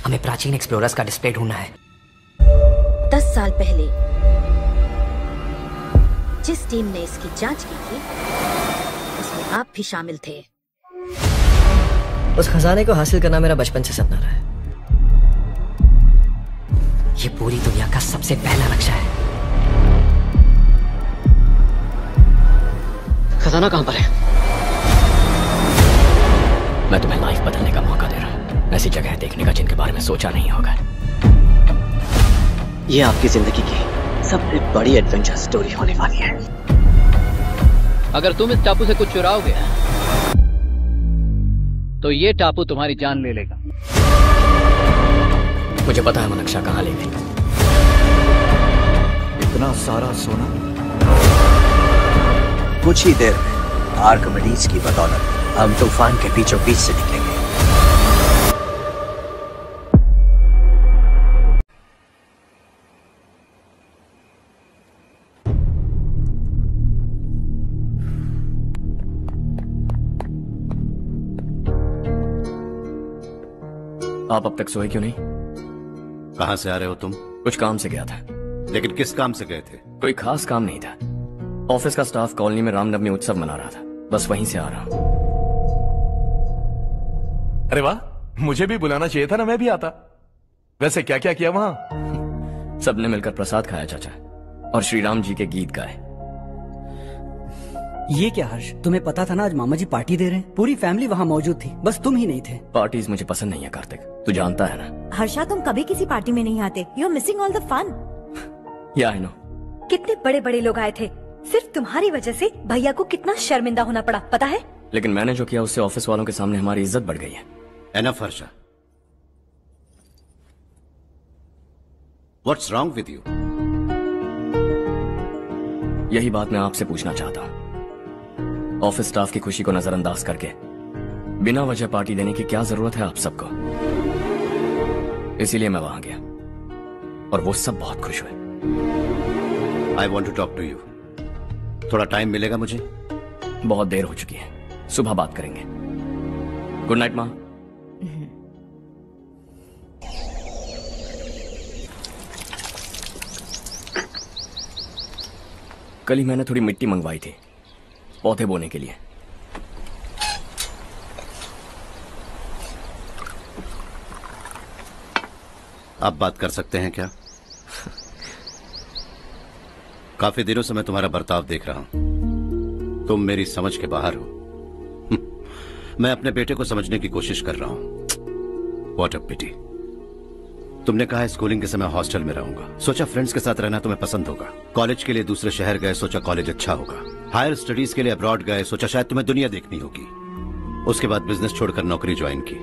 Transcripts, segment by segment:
हमें प्राचीन एक्सप्लोरर्स का डिस्प्ले ढूंढना है। 10 साल पहले जिस टीम ने इसकी जांच की थी उसमें आप भी शामिल थे। उस खजाने को हासिल करना मेरा बचपन से सपना रहा है। ये पूरी दुनिया का सबसे पहला नक्शा है। खजाना कहां पर है? मैं तुम्हें लाइफ बदलने का मौका दे रहा हूं। ऐसी जगह देखने का जिनके बारे में सोचा नहीं होगा। ये आपकी जिंदगी की सबसे बड़ी एडवेंचर स्टोरी होने वाली है। अगर तुम इस टापू से कुछ चुराओगे तो ये टापू तुम्हारी जान ले लेगा। मुझे पता है वो नक्शा कहां ले गई। इतना सारा सोना कुछ ही देर में आर्किमिडीज की बदौलत हम तूफान के बीचों बीच से निकलेंगे। आप अब तक सोए क्यों नहीं? कहां से आ रहे हो तुम? कुछ काम से गया था। लेकिन किस काम से गए थे? कोई खास काम नहीं था। ऑफिस का स्टाफ कॉलोनी में रामनवमी उत्सव मना रहा था, बस वहीं से आ रहा हूं। अरे वाह, मुझे भी बुलाना चाहिए था ना, मैं भी आता। वैसे क्या क्या किया वहां? सबने मिलकर प्रसाद खाया चाचा, और श्री राम जी के गीत गाए। ये क्या हर्ष, तुम्हें पता था ना आज मामा जी पार्टी दे रहे हैं? पूरी फैमिली वहाँ मौजूद थी, बस तुम ही नहीं थे। पार्टीज मुझे पसंद नहीं है कार्तिक, तू जानता है ना। हर्षा, तुम कभी किसी पार्टी में नहीं आते। You are missing all the fun. Yeah I no. कितने बड़े बड़े लोग आए थे, सिर्फ तुम्हारी वजह से भैया को कितना शर्मिंदा होना पड़ा, पता है? लेकिन मैंने जो किया उससे ऑफिस वालों के सामने हमारी इज्जत बढ़ गई है। Enough Harsha, what's wrong with you? यही बात मैं आपसे पूछना चाहता हूँ। ऑफिस स्टाफ की खुशी को नजरअंदाज करके बिना वजह पार्टी देने की क्या जरूरत है आप सबको? इसीलिए मैं वहां गया और वो सब बहुत खुश हुए। I want to talk to you. थोड़ा टाइम मिलेगा मुझे? बहुत देर हो चुकी है, सुबह बात करेंगे। गुड नाइट माँ। कल ही मैंने थोड़ी मिट्टी मंगवाई थी पौधे बोने के लिए। आप बात कर सकते हैं क्या? काफी दिनों से मैं तुम्हारा बर्ताव देख रहा हूं। तुम मेरी समझ के बाहर हो। मैं अपने बेटे को समझने की कोशिश कर रहा हूं। व्हाट अ पिटी। तुमने कहा स्कूलिंग के समय हॉस्टल में रहूंगा, सोचा फ्रेंड्स के साथ रहना तुम्हें पसंद होगा। कॉलेज के लिए दूसरे शहर गए, सोचा कॉलेज अच्छा होगा। हायर स्टडीज के लिए अब्रॉड गए, सोचा शायद तुम्हें दुनिया देखनी होगी। उसके बाद बिजनेस छोड़कर नौकरी ज्वाइन की,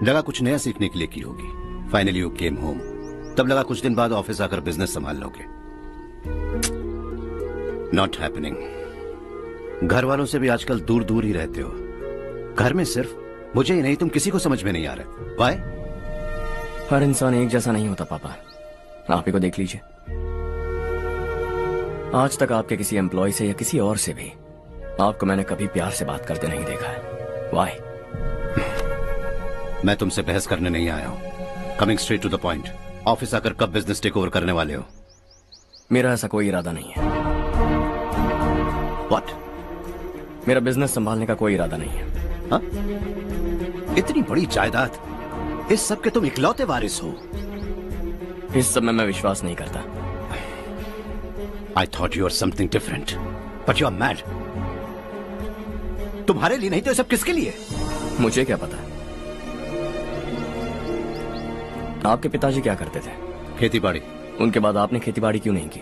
लगा कुछ नया सीखने के लिए की होगी। फाइनली यू केम होम, तब लगा कुछ दिन बाद ऑफिस आकर बिजनेस संभाल लोगे। Not happening. घर वालों से भी आजकल दूर दूर ही रहते हो। घर में सिर्फ मुझे ही नहीं, तुम किसी को समझ में नहीं आ रहे। वाई? हर इंसान एक जैसा नहीं होता पापा, आप ही को देख लीजिए। आज तक आपके किसी एम्प्लॉय से या किसी और से भी आपको मैंने कभी प्यार से बात करते नहीं देखा है। वाई? मैं तुमसे बहस करने नहीं आया हूं। Coming straight to the point, office आकर कब बिजनेस टेक ओवर करने वाले हो? मेरा ऐसा कोई इरादा नहीं है। व्हाट? मेरा बिजनेस संभालने का कोई इरादा नहीं है। हा? इतनी बड़ी जायदाद, इस सब के तुम इकलौते वारिस हो। इस सब में मैं विश्वास नहीं करता। I thought you were something different, but you are mad. तुम्हारे लिए नहीं तो ये सब किसके लिए? मुझे क्या पता। आपके पिताजी क्या करते थे? खेतीबाड़ी। उनके बाद आपने खेतीबाड़ी क्यों नहीं की?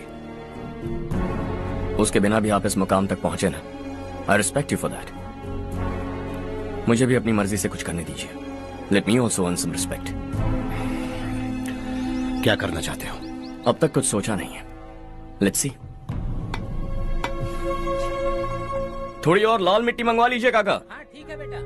उसके बिना भी आप इस मुकाम तक पहुंचे ना। I respect you for that. मुझे भी अपनी मर्जी से कुछ करने दीजिए। Let me also earn some respect. क्या करना चाहते हो? अब तक कुछ सोचा नहीं है। Let's see. थोड़ी और लाल मिट्टी मंगवा लीजिए काका। हाँ ठीक है बेटा।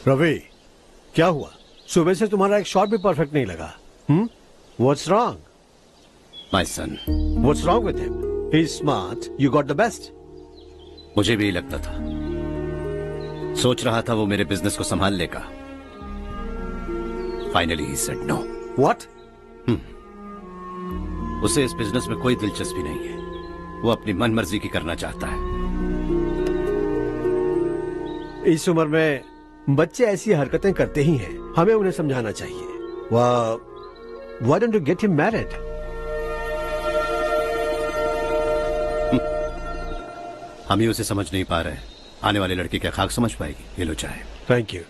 रवि, क्या हुआ? सुबह से तुम्हारा एक शॉट भी परफेक्ट नहीं लगा। What's wrong? My son. What's wrong with him? He's smart. You got the best. मुझे भी यही लगता था। सोच रहा था वो मेरे बिजनेस को संभाल लेगा। Finally he said no. What? उसे इस बिजनेस में कोई दिलचस्पी नहीं है। वो अपनी मनमर्जी की करना चाहता है। इस उम्र में बच्चे ऐसी हरकतें करते ही हैं। हमें उन्हें समझाना चाहिए। Why don't you get him married? हम ही उसे समझ नहीं पा रहे। आने वाली लड़की क्या खाक समझ पाएगी? ये लो चाहे। Thank you.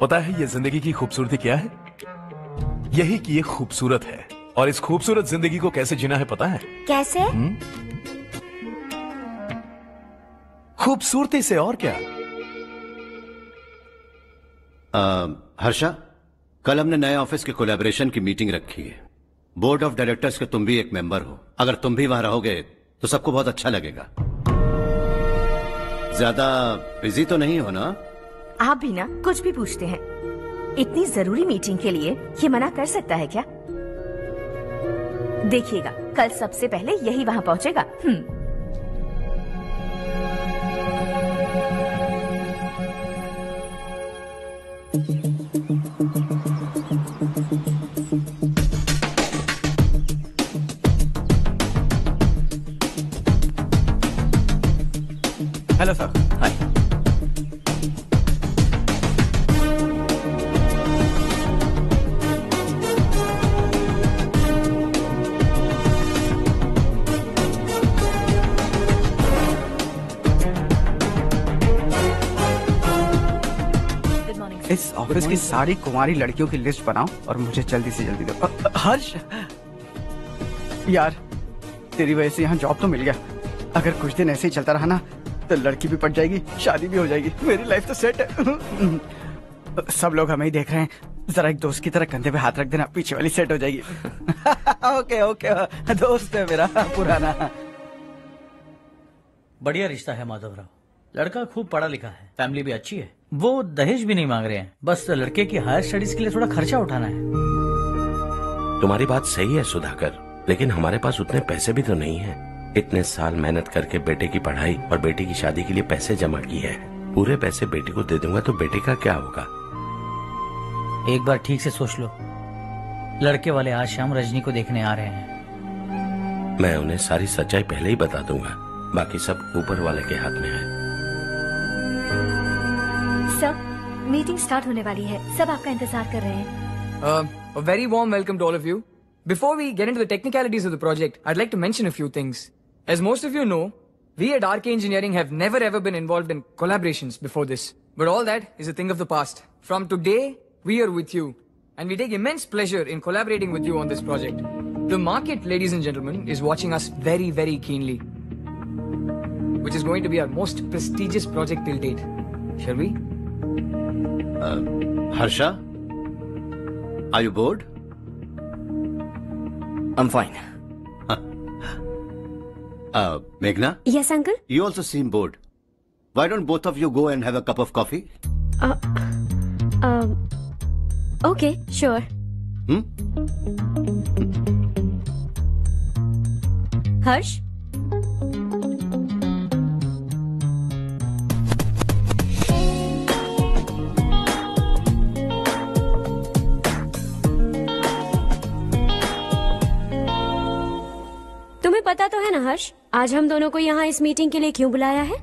पता है ये जिंदगी की खूबसूरती क्या है? यही कि ये खूबसूरत है, और इस खूबसूरत जिंदगी को कैसे जीना है पता है? कैसे? खूबसूरती से, और क्या। हर्षा, कल हमने नए ऑफिस के कोलैबोरेशन की मीटिंग रखी है। बोर्ड ऑफ डायरेक्टर्स के तुम भी एक मेंबर हो। अगर तुम भी वहां रहोगे तो सबको बहुत अच्छा लगेगा। ज्यादा बिजी तो नहीं हो ना? आप भी ना कुछ भी पूछते हैं। इतनी जरूरी मीटिंग के लिए ये मना कर सकता है क्या? देखिएगा, कल सबसे पहले यही वहां पहुंचेगा। Hello sir. हाय। इस ऑफिस की सारी कुंवारी लड़कियों की लिस्ट बनाओ और मुझे जल्दी से जल्दी दो। हर्ष, यार तेरी वजह से यहाँ जॉब तो मिल गया। अगर कुछ दिन ऐसे ही चलता रहा ना तो लड़की भी पट जाएगी, शादी भी हो जाएगी, मेरी लाइफ तो सेट है। सब लोग हमें ही देख रहे हैं, जरा एक दोस्त की तरह कंधे पे हाथ रख देना, पीछे वाली सेट हो जाएगी। ओके ओके, दोस्त है मेरा पुराना। बढ़िया रिश्ता है माधवराव। लड़का खूब पढ़ा लिखा है, फैमिली भी अच्छी है। वो दहेज भी नहीं मांग रहे हैं, बस लड़के की हायर स्टडीज के लिए थोड़ा खर्चा उठाना है। तुम्हारी बात सही है सुधाकर, लेकिन हमारे पास उतने पैसे भी तो नहीं है। इतने साल मेहनत करके बेटे की पढ़ाई और बेटे की शादी के लिए पैसे जमा किए हैं। पूरे पैसे बेटे को दे दूंगा तो बेटे का क्या होगा? एक बार ठीक से सोच लो। लड़के वाले आज शाम रजनी को देखने आ रहे हैं। मैं उन्हें सारी सच्चाई पहले ही बता दूंगा, बाकी सब ऊपर वाले के हाथ में है। सर, मीटिंग स्टार्ट होने वाली है, सब आपका इंतजार कर रहे हैं। A very warm welcome to all of you. Before we get into the technicalities of the project, I'd like to mention a few things. As most of you know, we at RK Engineering have never ever been involved in collaborations before this. But all that is a thing of the past. From today, we are with you. And we take immense pleasure in collaborating with you on this project. The market, ladies and gentlemen, is watching us very, very keenly. Which is going to be our most prestigious project till date. Shall we? Harsha, are you bored? I'm fine. Meghna? Yes, uncle? You also seem bored. Why don't both of you go and have a cup of coffee? Okay, sure. Harsh? तुम्हें पता तो है ना हर्ष, आज हम दोनों को यहाँ इस मीटिंग के लिए क्यों बुलाया है?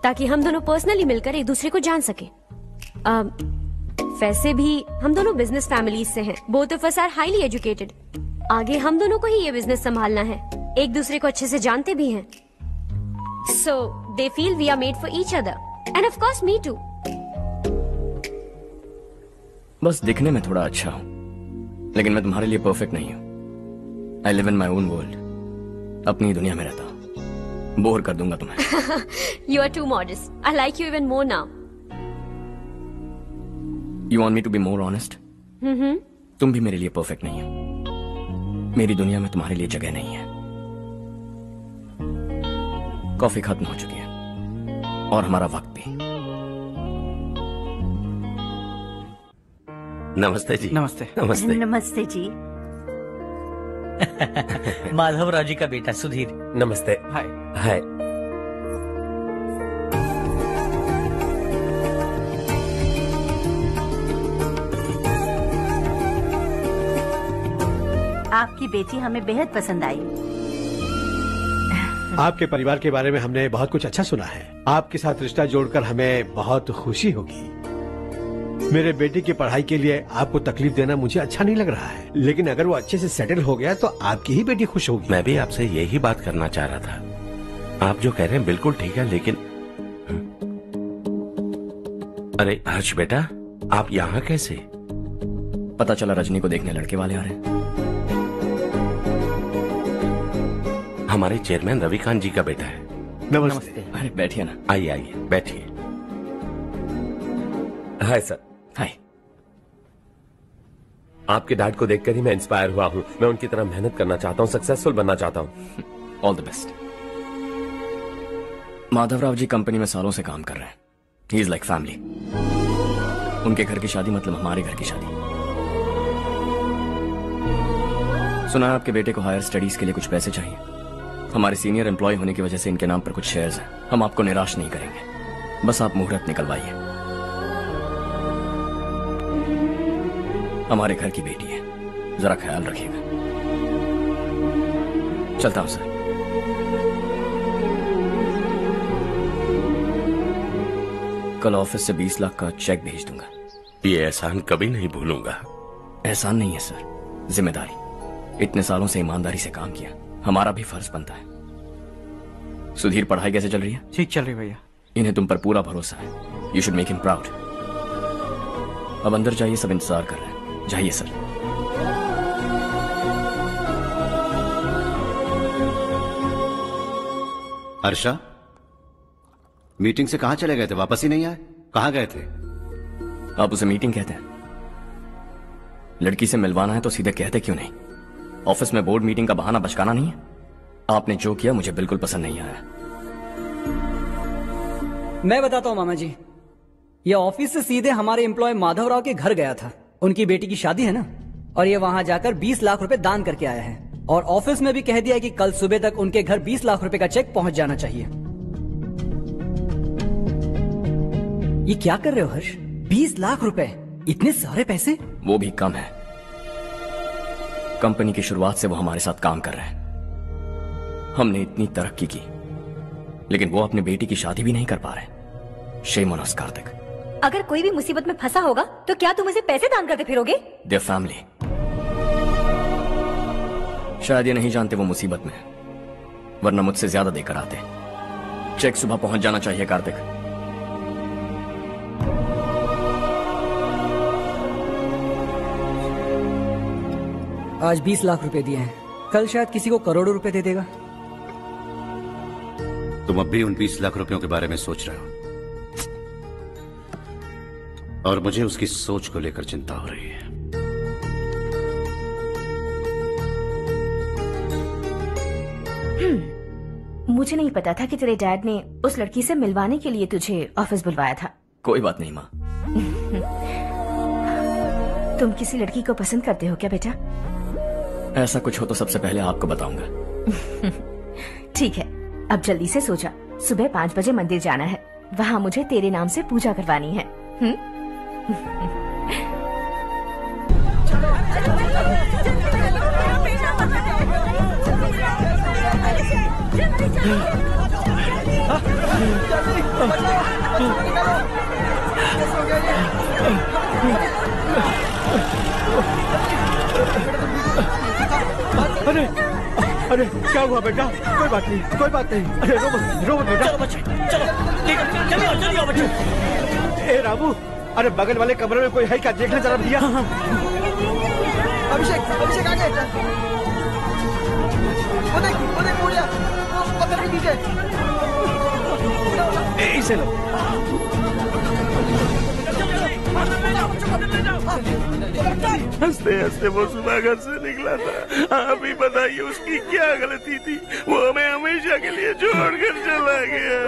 ताकि हम दोनों पर्सनली मिलकर एक दूसरे को जान सके। वैसे भी हम दोनों बिजनेस फैमिलीज से हैं। Both of us are highly educated. आगे हम दोनों को ही ये बिजनेस संभालना है। एक दूसरे को अच्छे से जानते भी हैं। So they feel we are made for each other and of course me too. बस दिखने में थोड़ा अच्छा हूँ, लेकिन मैं तुम्हारे लिए परफेक्ट नहीं हूँ। I live in my own world. अपनी दुनिया में रहता हूँ। बोर कर दूंगा तुम्हें। You are too modest. I like you even more now. You want me to be more honest? तुम भी मेरे लिए परफेक्ट नहीं हो। मेरी दुनिया में तुम्हारे लिए जगह नहीं है। कॉफी खत्म हो चुकी है और हमारा वक्त भी। नमस्ते जी। नमस्ते। नमस्ते। नमस्ते जी। माधवराव जी का बेटा सुधीर। नमस्ते। हाय। हाय। आपकी बेटी हमें बेहद पसंद आई। आपके परिवार के बारे में हमने बहुत कुछ अच्छा सुना है। आपके साथ रिश्ता जोड़कर हमें बहुत खुशी होगी। मेरे बेटे की पढ़ाई के लिए आपको तकलीफ देना मुझे अच्छा नहीं लग रहा है, लेकिन अगर वो अच्छे से सेटल हो गया तो आपकी ही बेटी खुश होगी। मैं भी आपसे यही बात करना चाह रहा था। आप जो कह रहे हैं बिल्कुल ठीक है, लेकिन अरे हर्ष बेटा, आप यहाँ कैसे? पता चला रजनी को देखने लड़के वाले आ रहे हैं। हमारे चेयरमैन रविकांत जी का बेटा है। नमस्ते। अरे बैठिए ना। आइए आइए बैठिए। Hi sir. हाय। आपके डैड को देखकर ही मैं इंस्पायर हुआ हूँ। मैं उनकी तरह मेहनत करना चाहता हूँ, सक्सेसफुल बनना चाहता हूँ। All the best. Madhavrao ji company में सालों से काम कर रहे हैं। He is like family. उनके घर की शादी मतलब हमारे घर की शादी। सुना है आपके बेटे को हायर स्टडीज के लिए कुछ पैसे चाहिए। हमारे सीनियर एम्प्लॉय होने की वजह से इनके नाम पर कुछ शेयर्स हैं। हम आपको निराश नहीं करेंगे, बस आप मुहूर्त निकलवाइए। हमारे घर की बेटी है, जरा ख्याल रखिएगा। चलता हूं सर। कल ऑफिस से 20 लाख का चेक भेज दूंगा। ये एहसान कभी नहीं भूलूंगा। एहसान नहीं है सर, जिम्मेदारी। इतने सालों से ईमानदारी से काम किया, हमारा भी फर्ज बनता है। सुधीर, पढ़ाई कैसे चल रही है? ठीक चल रही भैया। इन्हें तुम पर पूरा भरोसा है। You should make him proud. अब अंदर जाइए, सब इंतजार कर रहे हैं। जाइए सर। हर्षा, मीटिंग से कहाँ चले गए थे? वापस ही नहीं आए? कहाँ गए थे? आप उसे मीटिंग कहते हैं? लड़की से मिलवाना है तो सीधे कहते क्यों नहीं? ऑफिस में बोर्ड मीटिंग का बहाना बचकाना नहीं है। आपने जो किया मुझे बिल्कुल पसंद नहीं आया। मैं बताता हूँ मामा जी, ये ऑफिस से सीधे हमारे एम्प्लॉय माधवराव के घर गया था। उनकी बेटी की शादी है ना, और ये वहां जाकर 20 लाख रुपए दान करके आया है। और ऑफिस में भी कह दिया कि कल सुबह तक उनके घर 20 लाख रुपए का चेक पहुंच जाना चाहिए। ये क्या कर रहे हो हर्ष? 20 लाख रुपए, इतने सारे पैसे? वो भी कम है। कंपनी की शुरुआत से वो हमारे साथ काम कर रहे हैं। हमने इतनी तरक्की की, लेकिन वो अपनी बेटी की शादी भी नहीं कर पा रहे। Shame on us Kartik. अगर कोई भी मुसीबत में फंसा होगा तो क्या तुम उसे पैसे दान करते फिरोगे? Their family. शायद ये नहीं जानते वो मुसीबत में है, वरना मुझसे ज्यादा देकर आते। चेक सुबह पहुंच जाना चाहिए कार्तिक। आज 20 लाख रुपए दिए हैं, कल शायद किसी को करोड़ों रुपए दे देगा। तुम अब भी उन 20 लाख रुपयों के बारे में सोच रहे हो, और मुझे उसकी सोच को लेकर चिंता हो रही है। मुझे नहीं पता था कि तेरे डैड ने उस लड़की से मिलवाने के लिए तुझे ऑफिस बुलवाया था। कोई बात नहीं माँ। तुम किसी लड़की को पसंद करते हो क्या बेटा? ऐसा कुछ हो तो सबसे पहले आपको बताऊंगा। ठीक है, अब जल्दी से सो जा। सुबह 5 बजे मंदिर जाना है, वहाँ मुझे तेरे नाम से पूजा करवानी है। अरे अरे क्या हुआ बेटा? कोई बात नहीं, कोई बात नहीं। अरे रो बेटा। चलो बच्चे, चलो जल्दी आओ बच्चे। ए रामू, अरे बगल वाले कमरे में कोई है क्या? देखना जरा भैया। अभिषेक, अभिषेक आगे। वो देख मुड़िया, वो पत्थर के नीचे। इसे लो। हंसते हंसते वो सुबह घर से निकला था। आप ही बताइए उसकी क्या गलती थी? वो हमें हमेशा के लिए छोड़कर चला गया।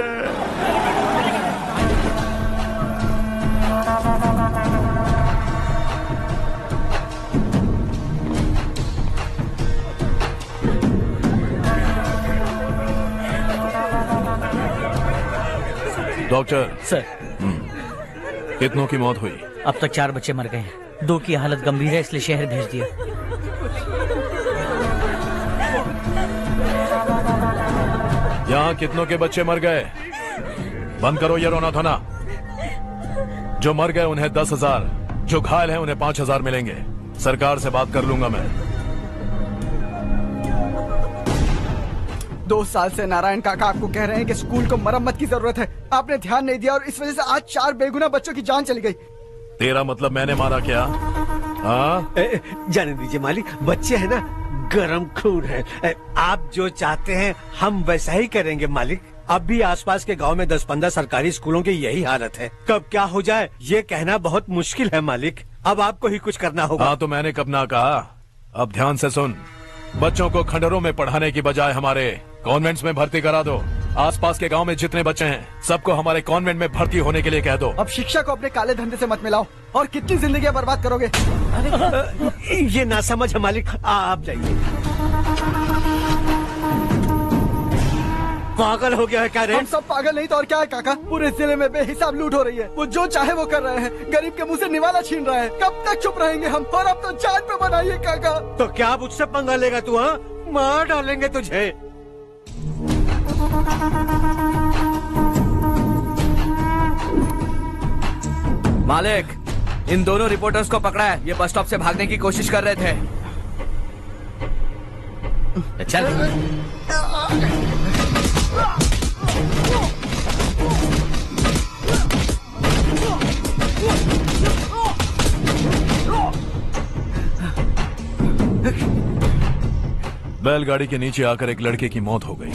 डॉक्टर सर, कितनों की मौत हुई? अब तक 4 बच्चे मर गए हैं, 2 की हालत गंभीर है, इसलिए शहर भेज दिया। यहाँ कितनों के बच्चे मर गए? बंद करो ये रोना धोना। जो मर गए उन्हें 10,000, जो घायल हैं उन्हें 5,000 मिलेंगे। सरकार से बात कर लूंगा मैं। 2 साल से नारायण काका आपको कह रहे हैं कि स्कूल को मरम्मत की जरूरत है। आपने ध्यान नहीं दिया और इस वजह से आज 4 बेगुनाह बच्चों की जान चली गई। तेरा मतलब मैंने मारा क्या? हाँ, जाने दीजिए मालिक, बच्चे हैं ना, गरम खून है। आप जो चाहते हैं हम वैसा ही करेंगे मालिक। अब भी आसपास के गांव में 10-15 सरकारी स्कूलों की यही हालत है। कब क्या हो जाए ये कहना बहुत मुश्किल है मालिक। अब आपको ही कुछ करना होगा। हाँ, तो मैंने कब ना कहा। अब ध्यान से सुन, बच्चों को खंडरों में पढ़ाने की बजाय हमारे कॉन्वेंट्स में भर्ती करा दो। आसपास के गांव में जितने बच्चे हैं सबको हमारे कॉन्वेंट में भर्ती होने के लिए कह दो। अब शिक्षा को अपने काले धंधे से मत मिलाओ। और कितनी जिंदगियां बर्बाद करोगे? ये ना समझ है मालिक, आप जाइए। पागल हो गया है क्या रे? हम सब पागल नहीं तो और क्या है काका। पूरे जिले में बेहिसाब लूट हो रही है। वो जो चाहे वो कर रहे हैं। गरीब के मुंह से निवाला छीन रहे हैं। कब तक चुप रहेंगे हम? और अब तो जान पे बनाइए काका। तो क्या मुझसे पंगा लेगा तू? हाँ, मार डालेंगे तुझे। मालिक, इन दोनों रिपोर्टर्स को पकड़ा है। ये बस स्टॉप से भागने की कोशिश कर रहे थे। चल। बैलगाड़ी के नीचे आकर एक लड़के की मौत हो गई।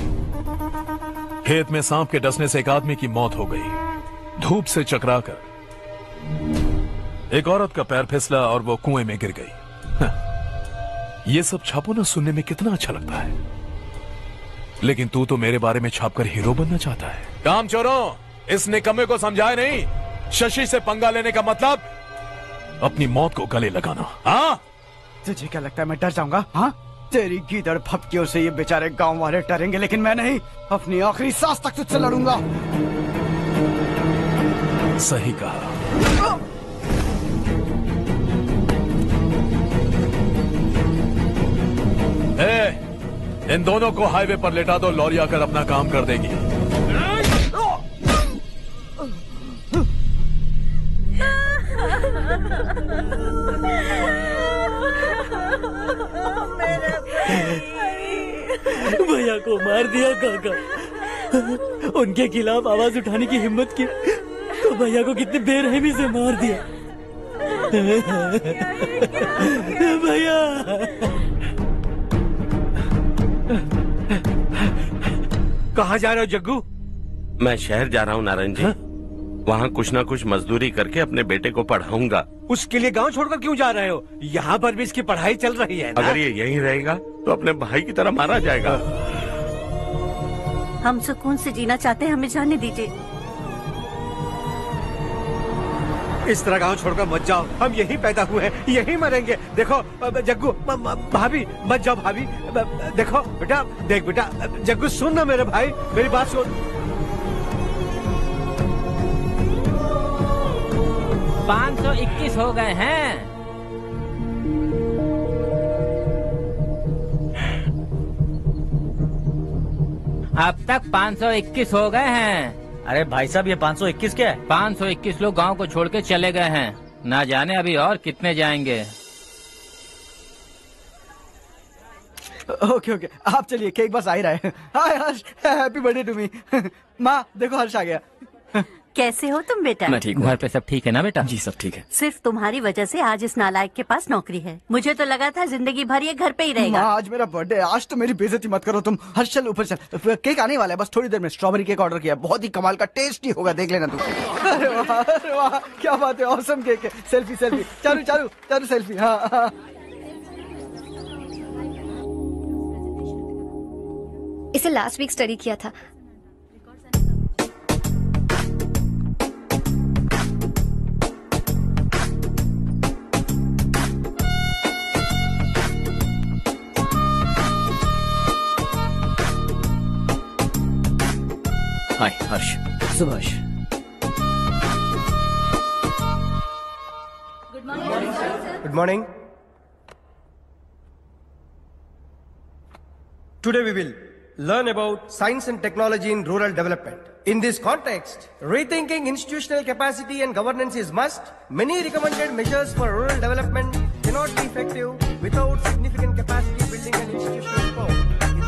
खेत में सांप के डसने से एक आदमी की मौत हो गई। धूप से चकराकर एक औरत का पैर फिसला और वो कुएं में गिर गई। ये सब छापो ना, सुनने में कितना अच्छा लगता है। लेकिन तू तो मेरे बारे में छापकर हीरो बनना चाहता है। काम चोरों, इस निकम्मे को समझाए नहीं। शशि से पंगा लेने का मतलब अपनी मौत को गले लगाना। हाँ, तुझे क्या लगता है मैं डर जाऊंगा? हाँ, तेरी गीदड़ फपकियों से ये बेचारे गांव वाले डरेंगे, लेकिन मैं नहीं। अपनी आखिरी सांस तक तुझसे लड़ूंगा। सही कहा। इन दोनों को हाईवे पर लेटा दो, लॉरी आकर अपना काम कर देगी। भैया को मार दिया काका। उनके खिलाफ आवाज उठाने की हिम्मत की तो भैया को कितने बेरहमी से मार दिया। भैया कहाँ जा रहे हो जग्गू? मैं शहर जा रहा हूँ नारायण जी। वहाँ कुछ ना कुछ मजदूरी करके अपने बेटे को पढ़ाऊंगा। उसके लिए गांव छोड़कर क्यों जा रहे हो? यहाँ पर भी इसकी पढ़ाई चल रही है ना? अगर ये यहीं रहेगा तो अपने भाई की तरह मारा जाएगा। हम सुकून से जीना चाहते हैं, हमें जाने दीजिए। इस तरह गांव छोड़कर मत जाओ। हम यहीं पैदा हुए हैं, यहीं मरेंगे। देखो जग्गू, भाभी मत जाओ। भाभी देखो बेटा, देख बेटा, जग्गू सुन ना मेरे भाई, मेरी बात सुन। 521 हो गए हैं। अब तक 521 हो गए हैं। अरे भाई साहब, ये 521 क्या है? 521 लोग गांव को छोड़ के चले गए हैं। ना जाने अभी और कितने जाएंगे। ओके ओके, आप चलिए, केक बस आ ही रहा है। हाय हर्ष, हैप्पी बर्थडे टू मी। माँ देखो, हर्ष आ गया। कैसे हो तुम बेटा? मैं ठीक हूँ। घर पे सब ठीक है ना बेटा? जी सब ठीक है। सिर्फ तुम्हारी वजह से आज इस नालायक के पास नौकरी है। मुझे तो लगा था जिंदगी भर ये घर पे ही रहेगा। माँ, आज मेरा बर्थडे है, आज तो मेरी बेइज्जती मत करो तुम। हर्ष चल ऊपर चल, केक आने वाला है बस थोड़ी देर में। स्ट्रॉबेरी केक ऑर्डर किया, बहुत ही कमाल का, टेस्टी होगा, देख लेना तुम। अरे वाह, क्या बात है, ऑसम केक है। Selfie selfie, Charu Charu Charu selfie. हाँ, इसे लास्ट वीक स्टडी किया था। Hi Harsh. Subhash, Good morning. Today we will learn about science and technology in rural development. In this context, rethinking institutional capacity and governance is must. Many recommended measures for rural development cannot be effective without significant capacity building and institutional support. In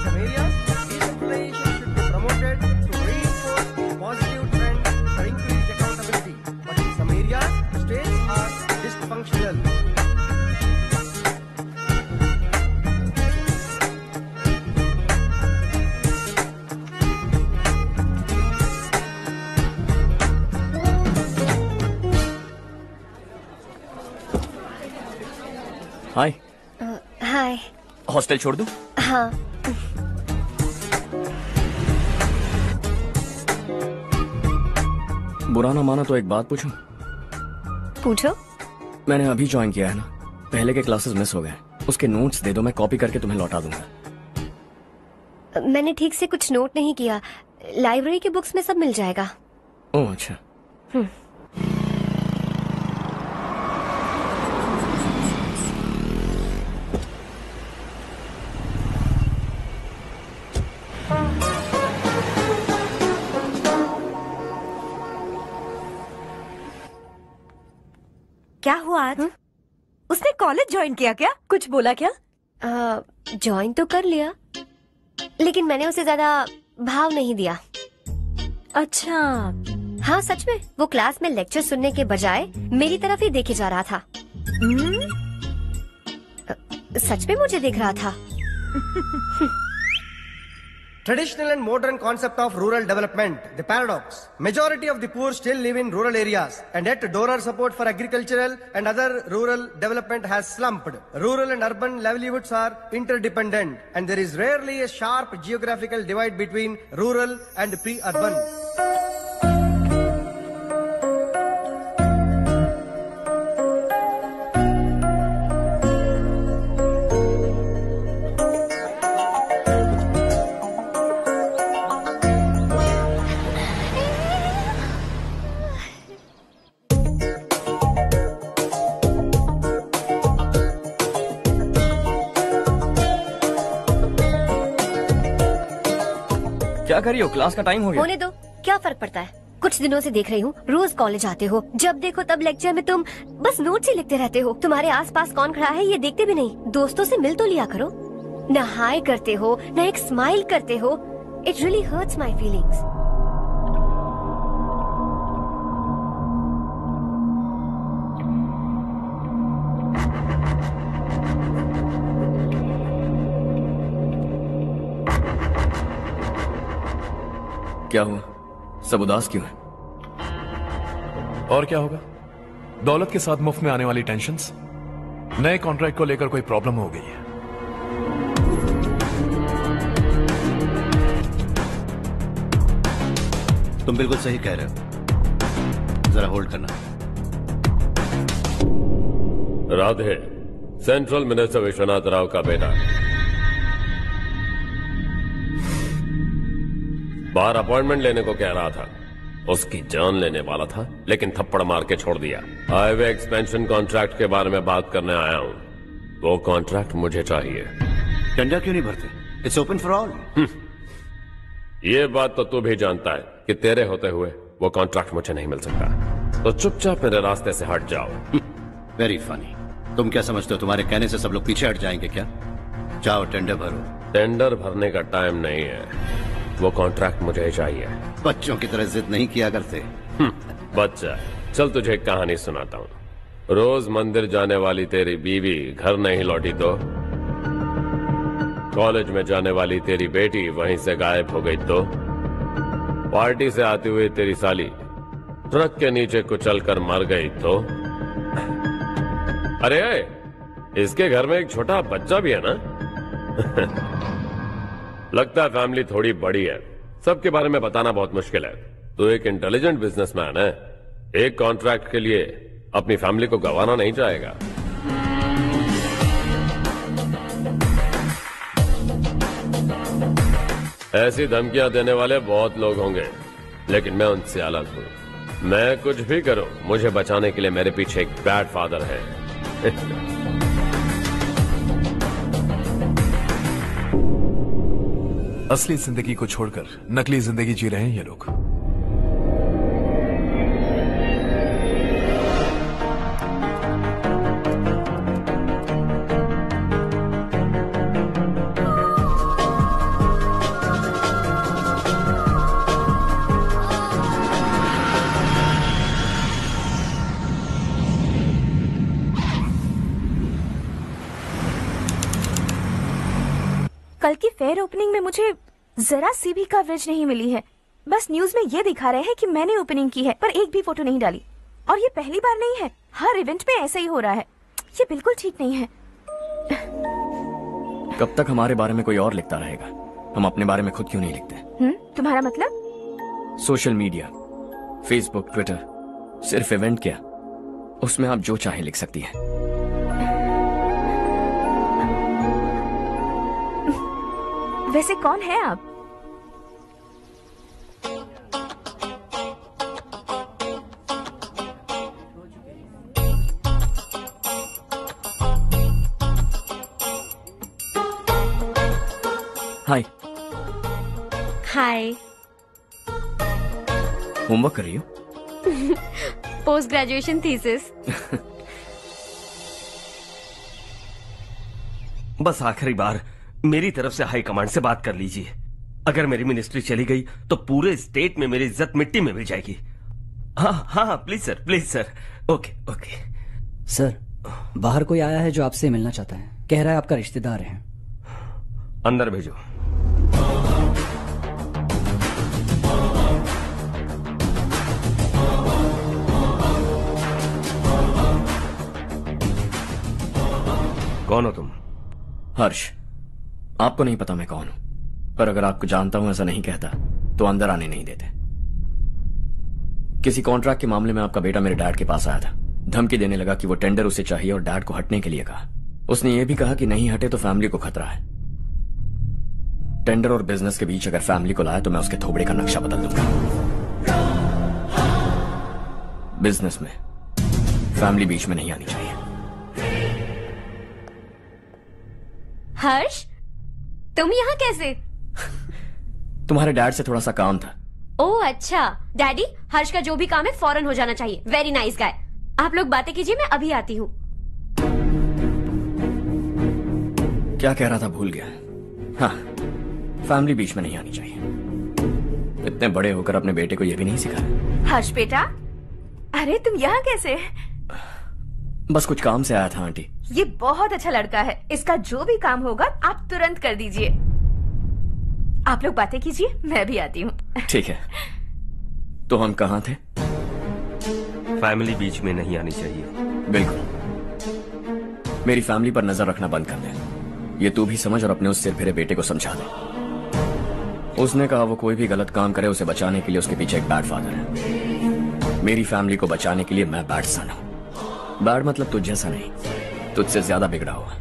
some areas, decentralization should be promoted to reinforce the positive trend for increased accountability. But in some areas, states are dysfunctional. Hi. Hi. Hostel छोड़ दूं? हाँ। बुरा ना माना तो एक बात पूछूं? पूछो। मैंने अभी ज्वाइन किया है ना, पहले के क्लासेस मिस हो गए। उसके नोट्स दे दो, मैं कॉपी करके तुम्हें लौटा दूंगा। मैंने ठीक से कुछ नोट नहीं किया। लाइब्रेरी के बुक्स में सब मिल जाएगा। ओह अच्छा। क्या हुआ आज? उसने कॉलेज ज्वाइन किया क्या? कुछ बोला क्या? ज्वाइन तो कर लिया, लेकिन मैंने उसे ज्यादा भाव नहीं दिया। अच्छा। हाँ सच में, वो क्लास में लेक्चर सुनने के बजाय मेरी तरफ ही देखे जा रहा था। सच में मुझे देख रहा था। Traditional and modern concept of rural development, the paradox. Majority of the poor still live in rural areas, and yet donor support for agricultural and other rural development has slumped. Rural and urban livelihoods are interdependent, and there is rarely a sharp geographical divide between rural and pre-urban. क्या कर रही हो? Class का time हो गया। होने दो, क्या फर्क पड़ता है? कुछ दिनों से देख रही हूँ, रोज कॉलेज आते हो, जब देखो तब लेक्चर में तुम बस नोट्स ही लिखते रहते हो। तुम्हारे आसपास कौन खड़ा है ये देखते भी नहीं। दोस्तों से मिल तो लिया करो। न हाय करते हो, न एक स्माइल करते हो। It really hurts my feelings. क्या हुआ? सब उदास क्यों है? और क्या होगा? दौलत के साथ मुफ्त में आने वाली टेंशन्स। नए कॉन्ट्रैक्ट को लेकर कोई प्रॉब्लम हो गई है। तुम बिल्कुल सही कह रहे हो। जरा होल्ड करना। राधे, सेंट्रल मिनिस्टर विश्वनाथ राव का बेटा। बाहर अपॉइंटमेंट लेने को कह रहा था। उसकी जान लेने वाला था, लेकिन थप्पड़ मार के छोड़ दिया। हाईवे एक्सपेंशन कॉन्ट्रैक्ट के बारे में बात करने आया हूं। वो कॉन्ट्रैक्ट मुझे चाहिए। टेंडर क्यों नहीं भरते? It's open for all. ये बात तो तू भी जानता है कि तेरे होते हुए वो कॉन्ट्रैक्ट मुझे नहीं मिल सकता। तो चुपचाप मेरे रास्ते से हट जाओ। Very funny. तुम क्या समझते हो तुम्हारे कहने से सब लोग पीछे हट जाएंगे क्या? जाओ टेंडर भरो। टेंडर भरने का टाइम नहीं है। वो कॉन्ट्रैक्ट मुझे चाहिए। बच्चों की तरह जिद नहीं किया करते। बच्चा, चल तुझे एक कहानी सुनाता हूँ। रोज मंदिर जाने वाली तेरी बीवी घर नहीं लौटी तो, कॉलेज में जाने वाली तेरी बेटी वहीं से गायब हो गई तो, पार्टी से आती हुई तेरी साली ट्रक के नीचे कुचलकर मर गई तो। अरे इसके घर में एक छोटा बच्चा भी है ना। लगता है फैमिली थोड़ी बड़ी है। सबके बारे में बताना बहुत मुश्किल है। तो एक इंटेलिजेंट बिजनेसमैन है, एक कॉन्ट्रैक्ट के लिए अपनी फैमिली को गंवाना नहीं चाहेगा। ऐसी धमकियां देने वाले बहुत लोग होंगे, लेकिन मैं उनसे अलग हूं। मैं कुछ भी करूं, मुझे बचाने के लिए मेरे पीछे एक बैड फादर है। असली जिंदगी को छोड़कर नकली जिंदगी जी रहे हैं ये लोग। कल की फेयर ओपनिंग में मुझे जरा सी भी कवरेज नहीं मिली है। बस न्यूज में ये दिखा रहे हैं कि मैंने ओपनिंग की है, पर एक भी फोटो नहीं डाली। और ये पहली बार नहीं है, हर इवेंट में ऐसा ही हो रहा है। ये बिल्कुल ठीक नहीं है। कब तक हमारे बारे में कोई और लिखता रहेगा? हम अपने बारे में खुद क्यों नहीं लिखते? तुम्हारा मतलब? सोशल मीडिया, फेसबुक, ट्विटर, सिर्फ इवेंट क्या, उसमें आप जो चाहे लिख सकती हैं। वैसे कौन है आप? हाय। हाय। होमवर्क कर रही हो? Post graduation thesis. बस आखिरी बार मेरी तरफ से हाई कमांड से बात कर लीजिए। अगर मेरी मिनिस्ट्री चली गई तो पूरे स्टेट में मेरी इज्जत मिट्टी में मिल जाएगी। हाँ हाँ please sir, please sir. Okay okay sir, बाहर कोई आया है जो आपसे मिलना चाहता है। कह रहा है आपका रिश्तेदार है। अंदर भेजो। कौन हो तुम? हर्ष। आपको नहीं पता मैं कौन हूं, पर अगर आपको जानता हूं ऐसा नहीं कहता तो अंदर आने नहीं देते। किसी कॉन्ट्रैक्ट के मामले में आपका बेटा मेरे डैड के पास आया था। धमकी देने लगा कि वो टेंडर उसे चाहिए और डैड को हटने के लिए कहा। उसने ये भी कहा कि नहीं हटे तो फैमिली को खतरा है। टेंडर और बिजनेस के बीच अगर फैमिली को लाया तो मैं उसके थोबड़े का नक्शा बदल दूंगा। बिजनेस में फैमिली बीच में नहीं आनी चाहिए। हर्ष, तुम यहाँ कैसे? तुम्हारे डैड से थोड़ा सा काम था। ओह अच्छा। डैडी, हर्ष का जो भी काम है फौरन हो जाना चाहिए। Very nice guy. आप लोग बातें कीजिए, मैं अभी आती हूँ। क्या कह रहा था भूल गया। हाँ, फैमिली बीच में नहीं आनी चाहिए। इतने बड़े होकर अपने बेटे को यह भी नहीं सिखाया। हर्ष बेटा, अरे तुम यहाँ कैसे? बस कुछ काम से आया था आंटी। ये बहुत अच्छा लड़का है। इसका जो भी काम होगा आप तुरंत कर दीजिए। आप लोग बातें कीजिए, मैं भी आती हूँ। ठीक है। तो हम कहाँ थे? फैमिली बीच में नहीं आनी चाहिए। बिल्कुल। मेरी फैमिली पर नजर रखना बंद कर दे। ये तू भी समझ और अपने उस सिर फिरे बेटे को समझा दे। उसने कहा वो कोई भी गलत काम करे उसे बचाने के लिए उसके पीछे एक बैड फादर है। मेरी फैमिली को बचाने के लिए मैं बैड सन हूं। बैड मतलब तुझ जैसा नहीं, तुझसे ज्यादा बिगड़ा हुआ।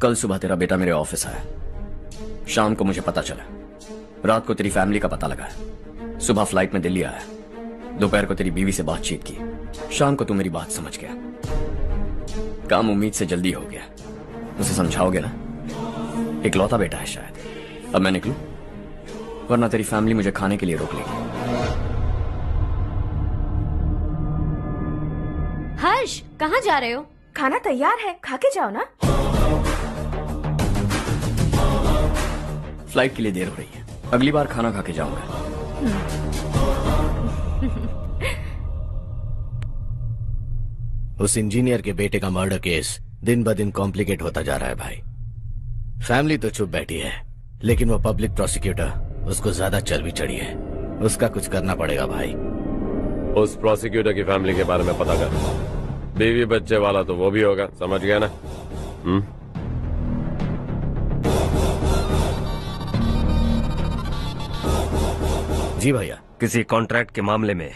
कल सुबह तेरा बेटा मेरे ऑफिस आया। शाम को मुझे पता चला। रात को तेरी फैमिली का पता लगा। सुबह फ्लाइट में दिल्ली आया। दोपहर को तेरी बीवी से बातचीत की। शाम को तू मेरी बात समझ गया। काम उम्मीद से जल्दी हो गया। उसे समझाओगे ना? इकलौता बेटा है शायद। अब मैं निकलूं, वरना तेरी फैमिली मुझे खाने के लिए रोक लेगी। हर्ष, कहाँ जा रहे हो? खाना तैयार है, खा के जाओ ना। फ्लाइट के लिए देर हो रही है। अगली बार खाना खा के जाऊंगा। उस इंजीनियर के बेटे का मर्डर केस दिन ब दिन कॉम्प्लिकेट होता जा रहा है भाई। फैमिली तो चुप बैठी है, लेकिन वो पब्लिक प्रोसिक्यूटर उसको ज्यादा चर्बी चढ़ी है। उसका कुछ करना पड़ेगा भाई। उस प्रोसिक्यूटर की फैमिली के बारे में पता कर। बीवी बच्चे वाला तो वो भी होगा, समझ गया ना? जी भैया। किसी कॉन्ट्रैक्ट के मामले में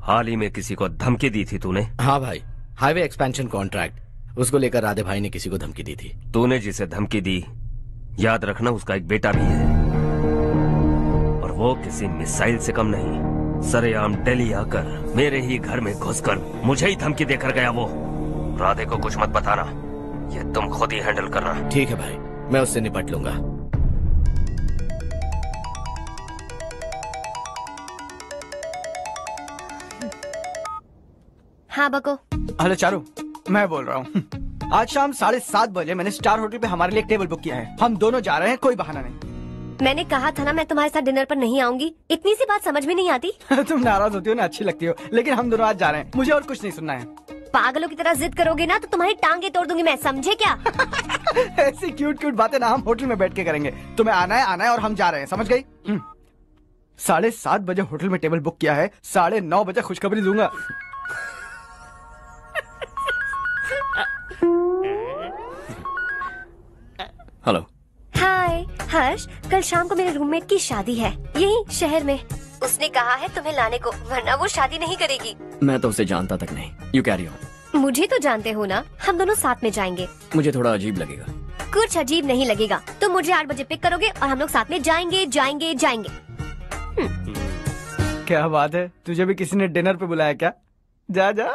हाल ही में किसी को धमकी दी थी तूने? हाँ भाई, हाईवे एक्सपेंशन कॉन्ट्रैक्ट, उसको लेकर राधे भाई ने किसी को धमकी दी थी। तूने जिसे धमकी दी, याद रखना उसका एक बेटा भी है, और वो किसी मिसाइल से कम नहीं। सरेआम दिल्ली आकर मेरे ही घर में घुसकर मुझे ही धमकी देकर गया वो। राधे को कुछ मत बताना, ये तुम खुद ही हैंडल करना। ठीक है भाई, मैं उससे निपट लूंगा। हाँ बको। हेलो चारू, मैं बोल रहा हूँ। आज शाम 7:30 बजे मैंने स्टार होटल पे हमारे लिए एक टेबल बुक किया है। हम दोनों जा रहे हैं, कोई बहाना नहीं। मैंने कहा था ना मैं तुम्हारे साथ डिनर पर नहीं आऊंगी। इतनी सी बात समझ में नहीं आती? तुम नाराज होती हो ना, अच्छी लगती हो, लेकिन हम दोनों आज जा रहे हैं। मुझे और कुछ नहीं सुनना है। पागलों की तरह जिद करोगे ना तो तुम्हारी टांगे तोड़ दूंगी मैं, समझे क्या? ऐसी क्यूट क्यूट बातें ना हम होटल में बैठ के करेंगे। तुम्हें आना है और हम जा रहे हैं, समझ गई? 7:30 बजे होटल में टेबल बुक किया है, 9:30 बजे खुशखबरी दूंगा। हेलो। हाय हर्ष, कल शाम को मेरे रूममेट की शादी है यही शहर में। उसने कहा है तुम्हें लाने को, वरना वो शादी नहीं करेगी। मैं तो उसे जानता तक नहीं। You carry on. मुझे तो जानते हो ना, हम दोनों साथ में जाएंगे। मुझे थोड़ा अजीब लगेगा। कुछ अजीब नहीं लगेगा। तुम मुझे 8 बजे पिक करोगे और हम लोग साथ में जाएंगे जाएंगे जाएंगे। क्या बात है, तुझे भी किसी ने डिनर पे बुलाया क्या? जा जा।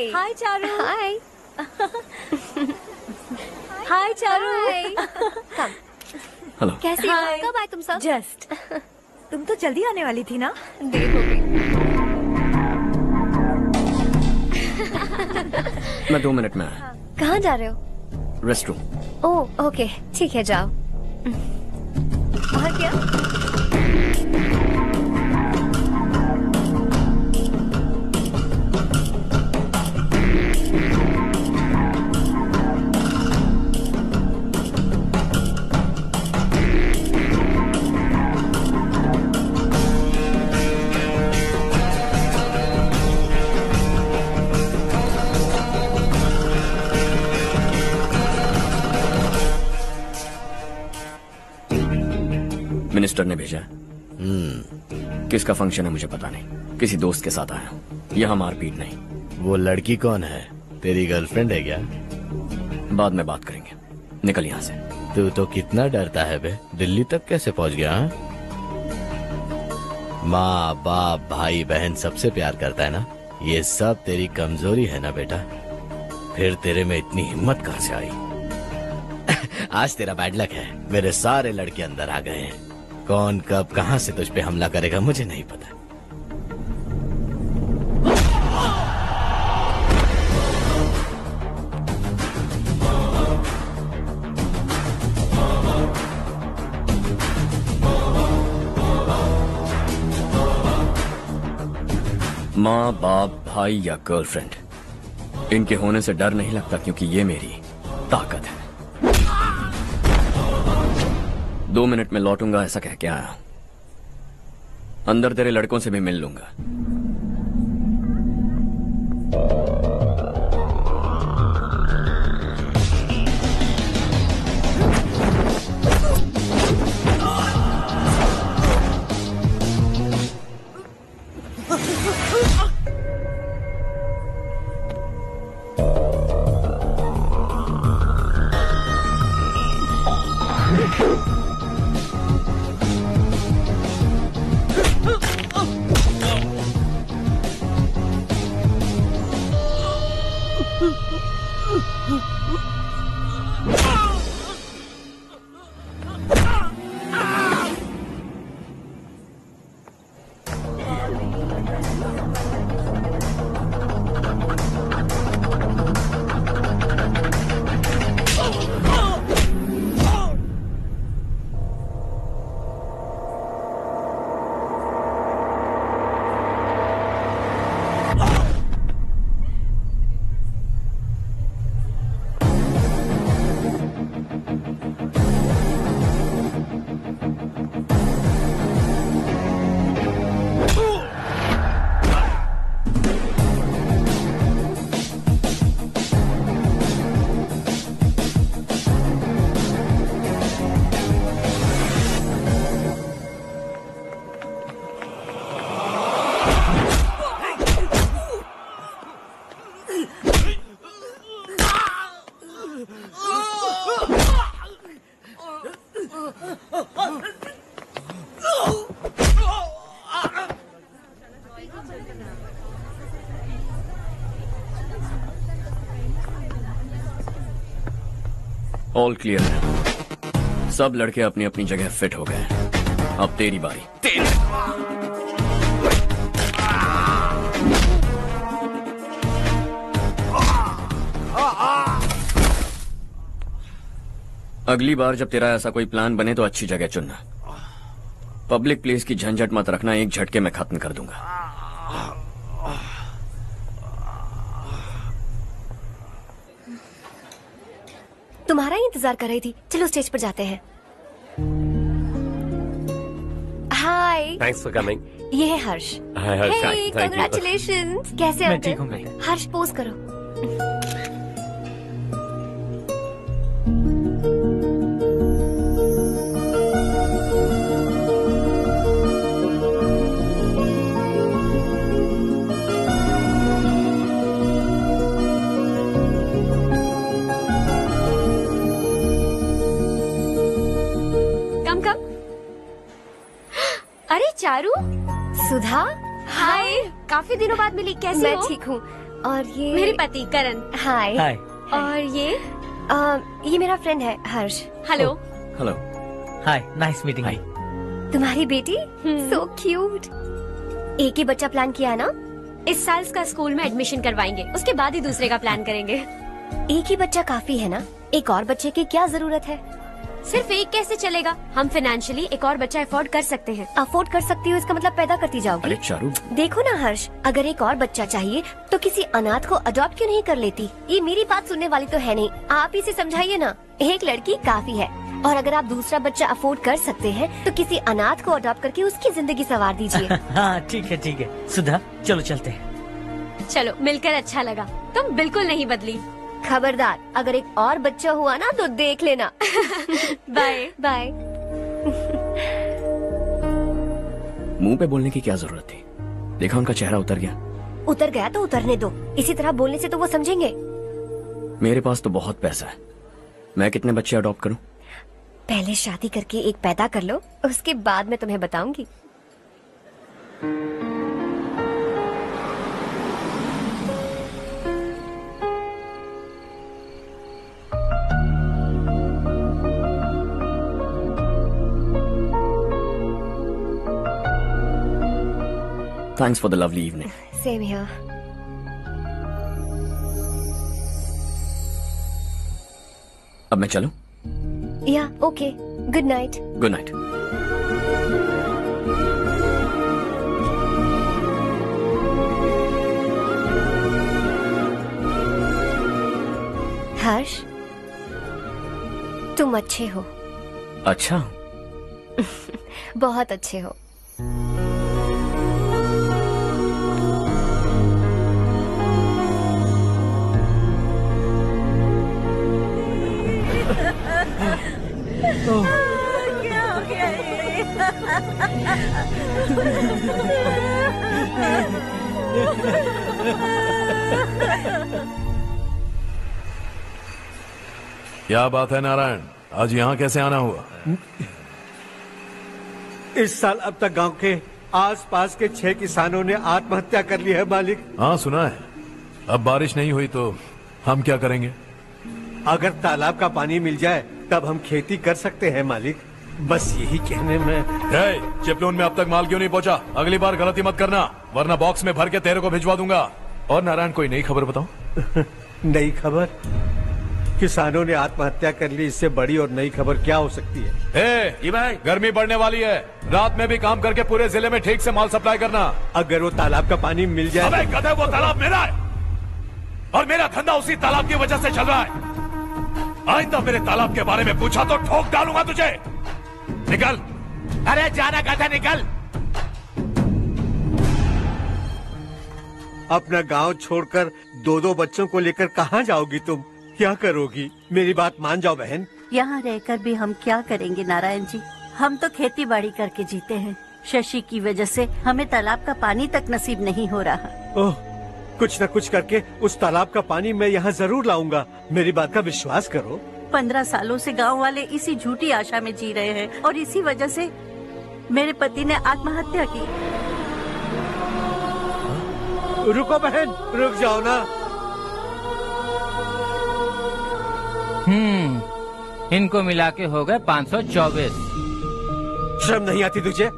हाय चारू। हाय। हाय चारू। हेलो। कैसी हो? कब आए तुम सब? जस्ट। तुम तो जल्दी आने वाली थी ना? देर हो गई। मैं 2 मिनट में आया। कहाँ जा रहे हो? Rest room. ओह ओके, ठीक है जाओ। और क्या? मिनिस्टर ने भेजा। किसका फंक्शन है मुझे पता नहीं। किसी दोस्त के साथ आया हूँ। यहाँ मारपीट नहीं। वो लड़की कौन है? तेरी गर्लफ्रेंड है क्या? बाद में बात करेंगे। निकल यहाँ से। तू तो कितना डरता है बे, दिल्ली तक कैसे पहुँच गया? माँ बाप भाई बहन सबसे प्यार करता है ना? ये सब तेरी कमजोरी है ना बेटा? फिर तेरे में इतनी हिम्मत कहाँ से आई? आज तेरा बैड लक है, मेरे सारे लड़के अंदर आ गए हैं। कौन कब कहां से तुझ पे हमला करेगा मुझे नहीं पता। माँ बाप भाई या गर्लफ्रेंड, इनके होने से डर नहीं लगता क्योंकि ये मेरी ताकत है। 2 मिनट में लौटूंगा ऐसा कह के आया। अंदर तेरे लड़कों से भी मिल लूंगा। ऑल क्लियर है। सब लड़के अपनी अपनी जगह फिट हो गए। अब तेरी बारी। अगली बार जब तेरा ऐसा कोई प्लान बने तो अच्छी जगह चुनना। पब्लिक प्लेस की झंझट मत रखना, एक झटके में खत्म कर दूंगा। तुम्हारा ही इंतजार कर रही थी। चलो स्टेज पर जाते हैं। हाय। Thanks for coming. ये है हर्ष। हाय हर्ष। हे, कांग्रेचुलेशंस। कैसे मैं अंकल? ठीक हूँ बेटा। हर्ष पोज करो। अरे चारू। सुधा। हाय। काफी दिनों बाद मिली, कैसी मैं हो? ठीक हूँ। और ये मेरे पति करण। हाय। हाय। और ये मेरा फ्रेंड है Harsh. Hello. Hello. Hi, nice meeting you. तुम्हारी बेटी सो क्यूट। एक ही बच्चा प्लान किया है ना? इस साल इसका स्कूल में एडमिशन करवाएंगे, उसके बाद ही दूसरे का प्लान करेंगे। एक ही बच्चा काफी है ना? एक और बच्चे की क्या जरूरत है? सिर्फ एक कैसे चलेगा? हम फाइनेंशियली एक और बच्चा अफोर्ड कर सकते हैं। अफोर्ड कर सकती हो इसका मतलब पैदा करती जाओगी? अरे चारू, देखो ना हर्ष, अगर एक और बच्चा चाहिए तो किसी अनाथ को अडॉप्ट क्यों नहीं कर लेती? ये मेरी बात सुनने वाली तो है नहीं, आप इसे समझाइए ना। एक लड़की काफी है, और अगर आप दूसरा बच्चा अफोर्ड कर सकते हैं तो किसी अनाथ को अडॉप्ट करके उसकी जिंदगी संवार दीजिए। हाँ ठीक है सुधा, चलो चलते हैं। चलो, मिलकर अच्छा लगा। तुम बिल्कुल नहीं बदली। खबरदार, अगर एक और बच्चा हुआ ना तो देख लेना। Bye bye. मुंह पे बोलने की क्या जरूरत थी? देखा उनका चेहरा उतर गया। उतर गया तो उतरने दो, इसी तरह बोलने से तो वो समझेंगे। मेरे पास तो बहुत पैसा है, मैं कितने बच्चे अडॉप्ट करूं? पहले शादी करके एक पैदा कर लो, उसके बाद मैं तुम्हें बताऊंगी। Thanks for the lovely evening. Same here. अब मैं चलूं? Yeah, okay. Good night. Good night. हर्ष, तुम अच्छे हो। अच्छा। बहुत अच्छे हो। क्या हो गया क्या बात है नारायण, आज यहाँ कैसे आना हुआ? इस साल अब तक गांव के आसपास के 6 किसानों ने आत्महत्या कर ली है मालिक। हाँ सुना है। अब बारिश नहीं हुई तो हम क्या करेंगे? अगर तालाब का पानी मिल जाए तब हम खेती कर सकते हैं मालिक। बस यही कहने में। चिपलून में अब तक माल क्यों नहीं पहुंचा? अगली बार गलती मत करना, वरना बॉक्स में भर के तेरे को भिजवा दूंगा। और नारायण, कोई नई खबर बताओ। नई खबर? किसानों ने आत्महत्या कर ली, इससे बड़ी और नई खबर क्या हो सकती है? ये भाई, गर्मी बढ़ने वाली है, रात में भी काम करके पूरे जिले में ठीक से माल सप्लाई करना। अगर वो तालाब का पानी मिल जाए। अबे गधे, वो तालाब मेरा है और मेरा धंधा उसी तालाब की वजह से चल रहा है। आइंदा मेरे तालाब के बारे में पूछा तो ठोक डालूंगा तुझे। निकल। अरे जाना गधा, निकल। अपना गांव छोड़कर 2-2 बच्चों को लेकर कहाँ जाओगी तुम? क्या करोगी? मेरी बात मान जाओ बहन। यहाँ रहकर भी हम क्या करेंगे नारायण जी? हम तो खेती बाड़ी करके जीते हैं। शशि की वजह से हमें तालाब का पानी तक नसीब नहीं हो रहा। ओह, कुछ न कुछ करके उस तालाब का पानी मैं यहाँ जरूर लाऊंगा। मेरी बात का विश्वास करो। 15 सालों से गांव वाले इसी झूठी आशा में जी रहे हैं और इसी वजह से मेरे पति ने आत्महत्या की। रुको बहन, रुक जाओ ना। इनको मिला के हो गए 524। शर्म नहीं आती तुझे?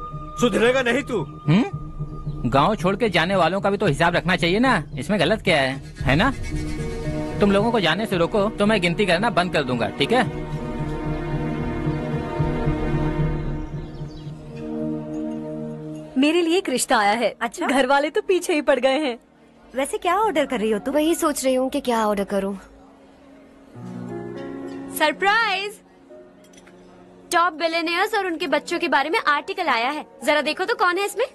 सुधरेगा नहीं तू? गांव छोड़ के जाने वालों का भी तो हिसाब रखना चाहिए ना। इसमें गलत क्या है ना? तुम लोगों को जाने से रोको तो मैं गिनती करना बंद कर दूंगा, ठीक है? मेरे लिए एक रिश्ता आया है। अच्छा, घर वाले तो पीछे ही पड़ गए हैं। वैसे क्या ऑर्डर कर रही हो तुम? वही सोच रही हूँ कि क्या ऑर्डर करूँ। सरप्राइज! टॉप बिलियनियर्स और उनके बच्चों के बारे में आर्टिकल आया है। जरा देखो तो कौन है इसमें।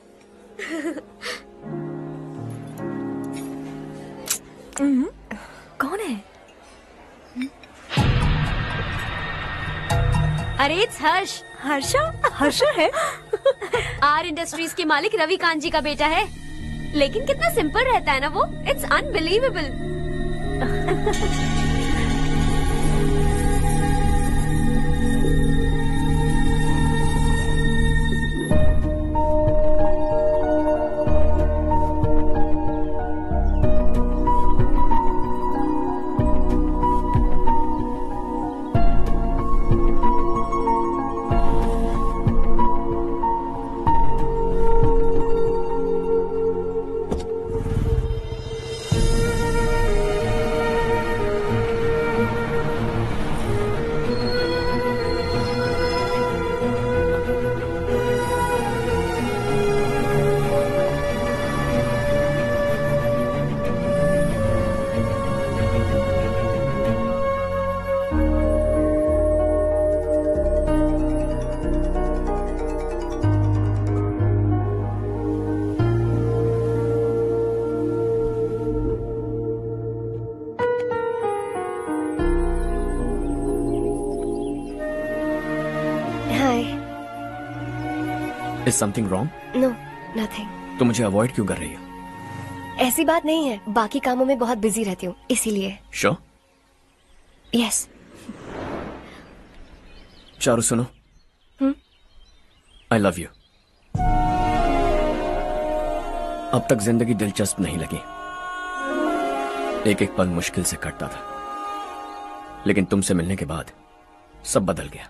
कौन है? अरे इट्स हर्ष। हर्षा है? आर इंडस्ट्रीज के मालिक रवि कांत जी का बेटा है। लेकिन कितना सिंपल रहता है ना वो। It's unbelievable. Is something wrong? No, nothing. तो मुझे अवॉइड क्यों कर रही हो? ऐसी बात नहीं है, बाकी कामों में बहुत बिजी रहती हूँ इसीलिए। Sure? Yes. चारू सुनो। I love you. अब तक जिंदगी दिलचस्प नहीं लगी। एक एक पल मुश्किल से कटता था, लेकिन तुमसे मिलने के बाद सब बदल गया।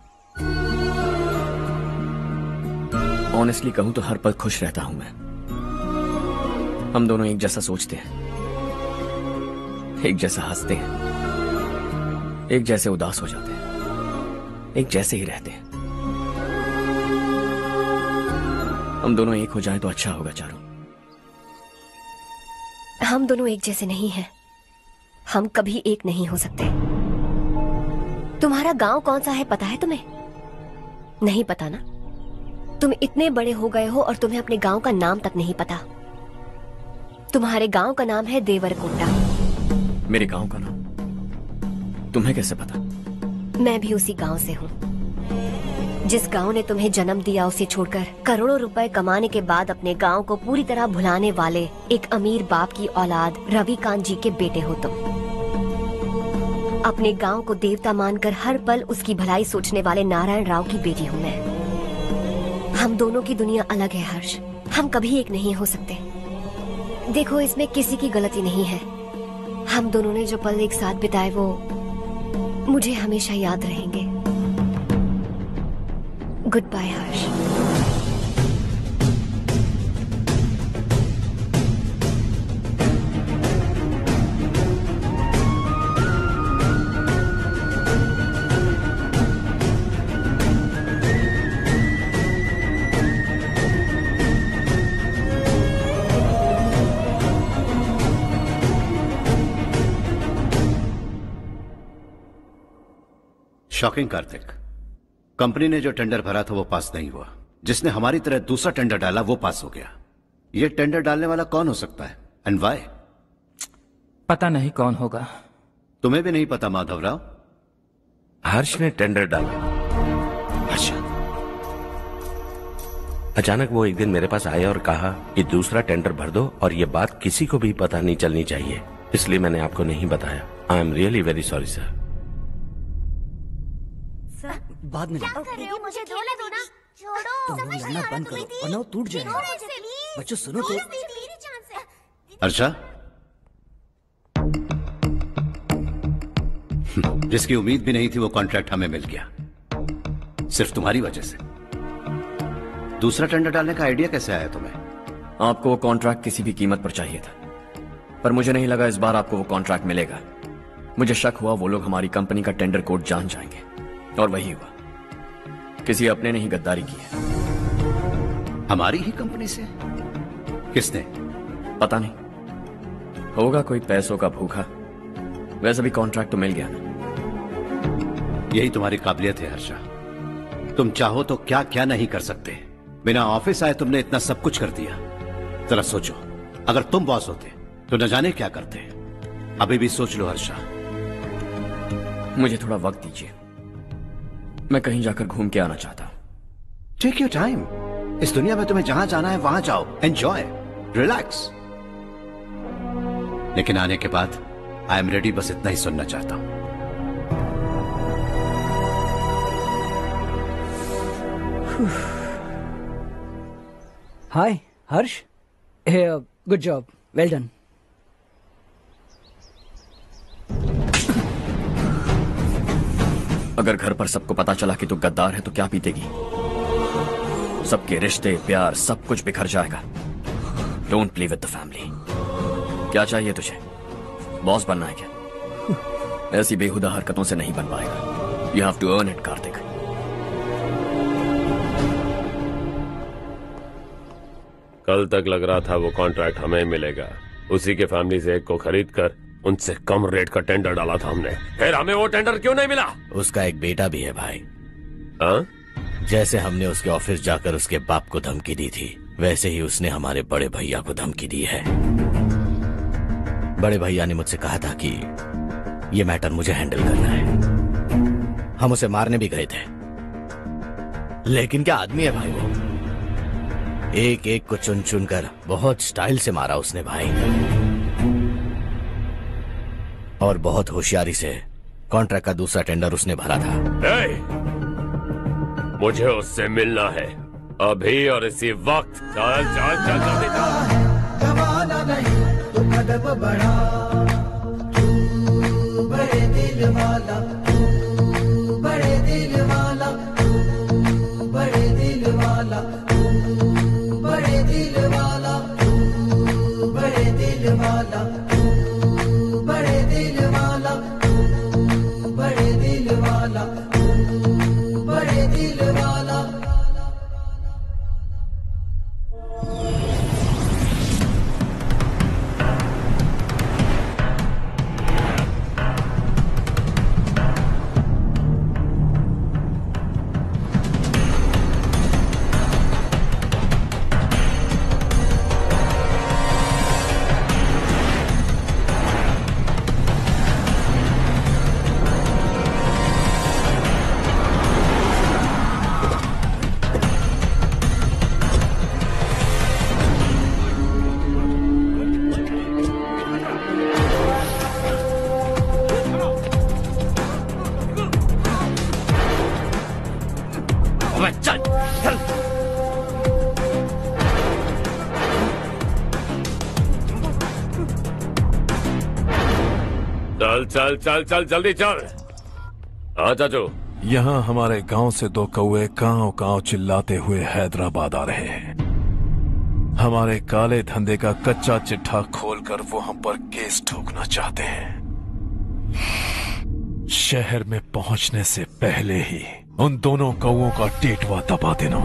ऑनेस्टली कहूं तो हर पल खुश रहता हूं मैं। हम दोनों एक जैसा सोचते हैं, एक जैसा हंसते हैं, एक जैसे उदास हो जाते हैं, एक जैसे ही रहते हैं। हम दोनों एक हो जाएं तो अच्छा होगा चारू। हम दोनों एक जैसे नहीं हैं। हम कभी एक नहीं हो सकते। तुम्हारा गांव कौन सा है पता है तुम्हें? नहीं पता ना? तुम इतने बड़े हो गए हो और तुम्हें अपने गांव का नाम तक नहीं पता। तुम्हारे गांव का नाम है देवरकोटा। मेरे गांव का नाम तुम्हें कैसे पता? मैं भी उसी गांव से हूँ। जिस गांव ने तुम्हें जन्म दिया उसे छोड़कर करोड़ों रुपए कमाने के बाद अपने गांव को पूरी तरह भुलाने वाले एक अमीर बाप की औलाद रवि कांत जी के बेटे हो तुम। अपने गांव को देवता मानकर हर पल उसकी भलाई सोचने वाले नारायण राव की बेटी हूँ मैं। हम दोनों की दुनिया अलग है हर्ष। हम कभी एक नहीं हो सकते। देखो इसमें किसी की गलती नहीं है। हम दोनों ने जो पल एक साथ बिताए वो मुझे हमेशा याद रहेंगे। गुड बाय हर्ष। शॉकिंग कार्तिक, कंपनी ने जो टेंडर भरा था वो पास नहीं हुआ। जिसने हमारी तरह दूसरा टेंडर डाला वो पास हो गया। ये टेंडर डालने वाला कौन हो सकता है एंड व्हाई? पता नहीं कौन होगा। तुम्हें भी नहीं पता माधवराव? हर्ष ने टेंडर डाला। अच्छा। अचानक वो एक दिन मेरे पास आया और कहा कि दूसरा टेंडर भर दो और ये बात किसी को भी पता नहीं चलनी चाहिए। इसलिए मैंने आपको नहीं बताया। I am really very sorry sir. बाद में क्या कर रहे हो? मुझे खेलने दो ना। छोड़ो। तो लड़ना बंद करो वरना वो टूट जाएगा। बच्चों सुनो तो। जिसकी उम्मीद भी नहीं थी वो कॉन्ट्रैक्ट हमें मिल गया, सिर्फ तुम्हारी वजह से। दूसरा टेंडर डालने का आइडिया कैसे आया तुम्हें? आपको वो कॉन्ट्रैक्ट किसी भी कीमत पर चाहिए था, पर मुझे नहीं लगा इस बार आपको वो कॉन्ट्रैक्ट मिलेगा। मुझे शक हुआ वो लोग हमारी कंपनी का टेंडर कोड जान जाएंगे, और वही हुआ। किसी अपने ने ही गद्दारी की है। हमारी ही कंपनी से? किसने? पता नहीं, होगा कोई पैसों का भूखा। वैसे भी कॉन्ट्रैक्ट तो मिल गया ना। यही तुम्हारी काबिलियत है हर्षा, तुम चाहो तो क्या क्या नहीं कर सकते। बिना ऑफिस आए तुमने इतना सब कुछ कर दिया। जरा सोचो, अगर तुम बॉस होते तो न जाने क्या करते। अभी भी सोच लो हर्षा। मुझे थोड़ा वक्त दीजिए, मैं कहीं जाकर घूम के आना चाहता हूं। Take your time. इस दुनिया में तुम्हें जहां जाना है वहां जाओ, एंजॉय, रिलैक्स। लेकिन आने के बाद आई एम रेडी, बस इतना ही सुनना चाहता हूं। हाय हर्ष, गुड जॉब, वेल डन। अगर घर पर सबको पता चला कि तू गद्दार है तो क्या पीतेगी? सबके रिश्ते, प्यार, सब कुछ बिखर जाएगा। Don't play with the family. क्या चाहिए तुझे? बॉस बनना है क्या? ऐसी बेहुदा हरकतों से नहीं बन पाएगा। You have to earn it Kartik. कल तक लग रहा था वो कॉन्ट्रैक्ट हमें मिलेगा, उसी के फैमिली से एक को खरीद कर उनसे कम रेट का टेंडर डाला था हमने। फिर हमें वो टेंडर क्यों नहीं मिला? उसका एक बेटा भी है भाई। हाँ? जैसे हमने उसके ऑफिस जाकर उसके बाप को धमकी दी थी, वैसे ही उसने हमारे बड़े भैया को धमकी दी है। बड़े भैया ने मुझसे कहा था कि ये मैटर मुझे हैंडल करना है। हम उसे मारने भी गए थे, लेकिन क्या आदमी है भाई वो। एक एक को चुन चुन कर बहुत स्टाइल से मारा उसने भाई, और बहुत होशियारी से कॉन्ट्रैक्ट का दूसरा टेंडर उसने भरा था। मुझे उससे मिलना है अभी और इसी वक्त। चल चल चल जल्दी चल। जमाना नहीं तो कदम बढ़ा, तू बड़े दिल वाला, तू बड़े दिल वाला, तू बड़े दिल वाला, तू बड़े दिल वाला, तू बड़े दिल वाला, तू बड़े दिल वाला, तू बड़े दिल वाला, तू बड़े दिल वाला। चल चल चल चल जल्दी चल। हाँ चाचू। यहाँ हमारे गांव से दो कौवे कांव कांव चिल्लाते हुए हैदराबाद आ रहे हैं। हमारे काले धंधे का कच्चा चिट्ठा खोलकर वो हम पर केस ठोकना चाहते हैं। शहर में पहुंचने से पहले ही उन दोनों कौवों का टेटवा दबा देना।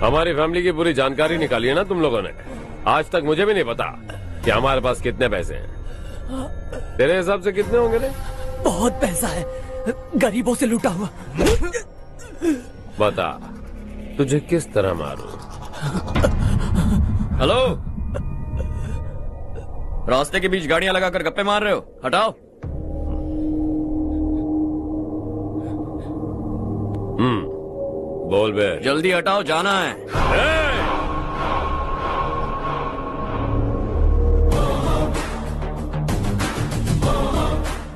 हमारी फैमिली की पूरी जानकारी निकाली है ना तुम लोगों ने। आज तक मुझे भी नहीं पता कि हमारे पास कितने पैसे हैं। तेरे हिसाब से कितने होंगे रे? बहुत पैसा है, गरीबों से लूटा हुआ। बता तुझे किस तरह मारूं? हेलो, रास्ते के बीच गाड़ियां लगाकर गप्पे मार रहे हो? हटाओ। बोल बे। जल्दी हटाओ, जाना है।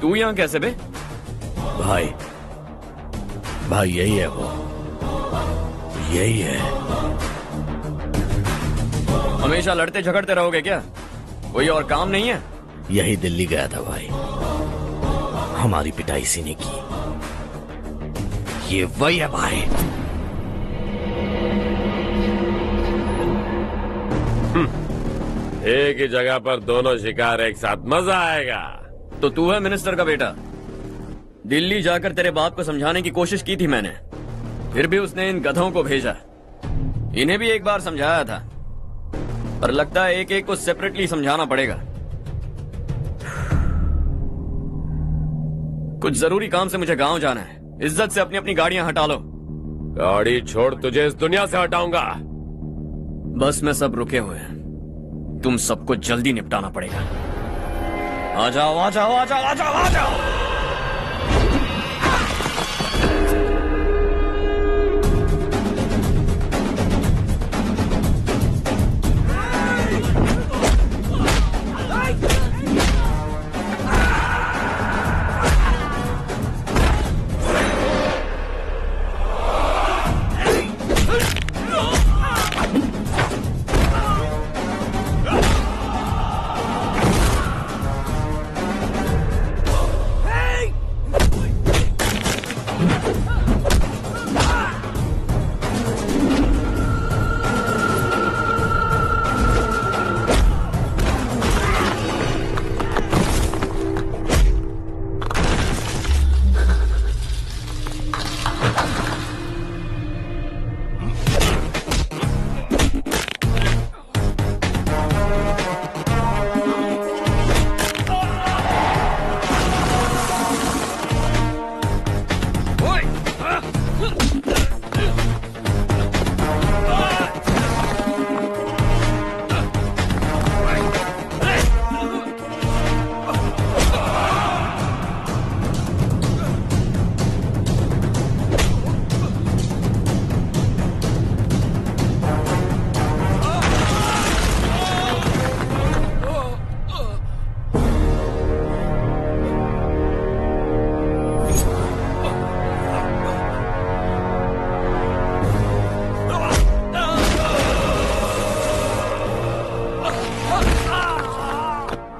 तू यहाँ कैसे बे? भाई यही है वो, यही है। हमेशा लड़ते झगड़ते रहोगे क्या? कोई और काम नहीं है? यही दिल्ली गया था भाई, हमारी पिटाई इसी ने की। ये वही है भाई। एक ही जगह पर दोनों शिकार एक साथ, मजा आएगा। तो तू है मिनिस्टर का बेटा? दिल्ली जाकर तेरे बाप को समझाने की कोशिश की थी मैंने, फिर भी उसने इन गधों को भेजा। इन्हें भी एक बार समझाया था, पर लगता है एक एक को सेपरेटली समझाना पड़ेगा। कुछ जरूरी काम से मुझे गांव जाना है। इज्जत से अपनी अपनी गाड़ियां हटा लो। गाड़ी छोड़, तुझे इस दुनिया से हटाऊंगा। बस में सब रुके हुए हैं, तुम सबको जल्दी निपटाना पड़ेगा। आ जाओ आ जाओ आ जाओ आ जाओ आ जाओ।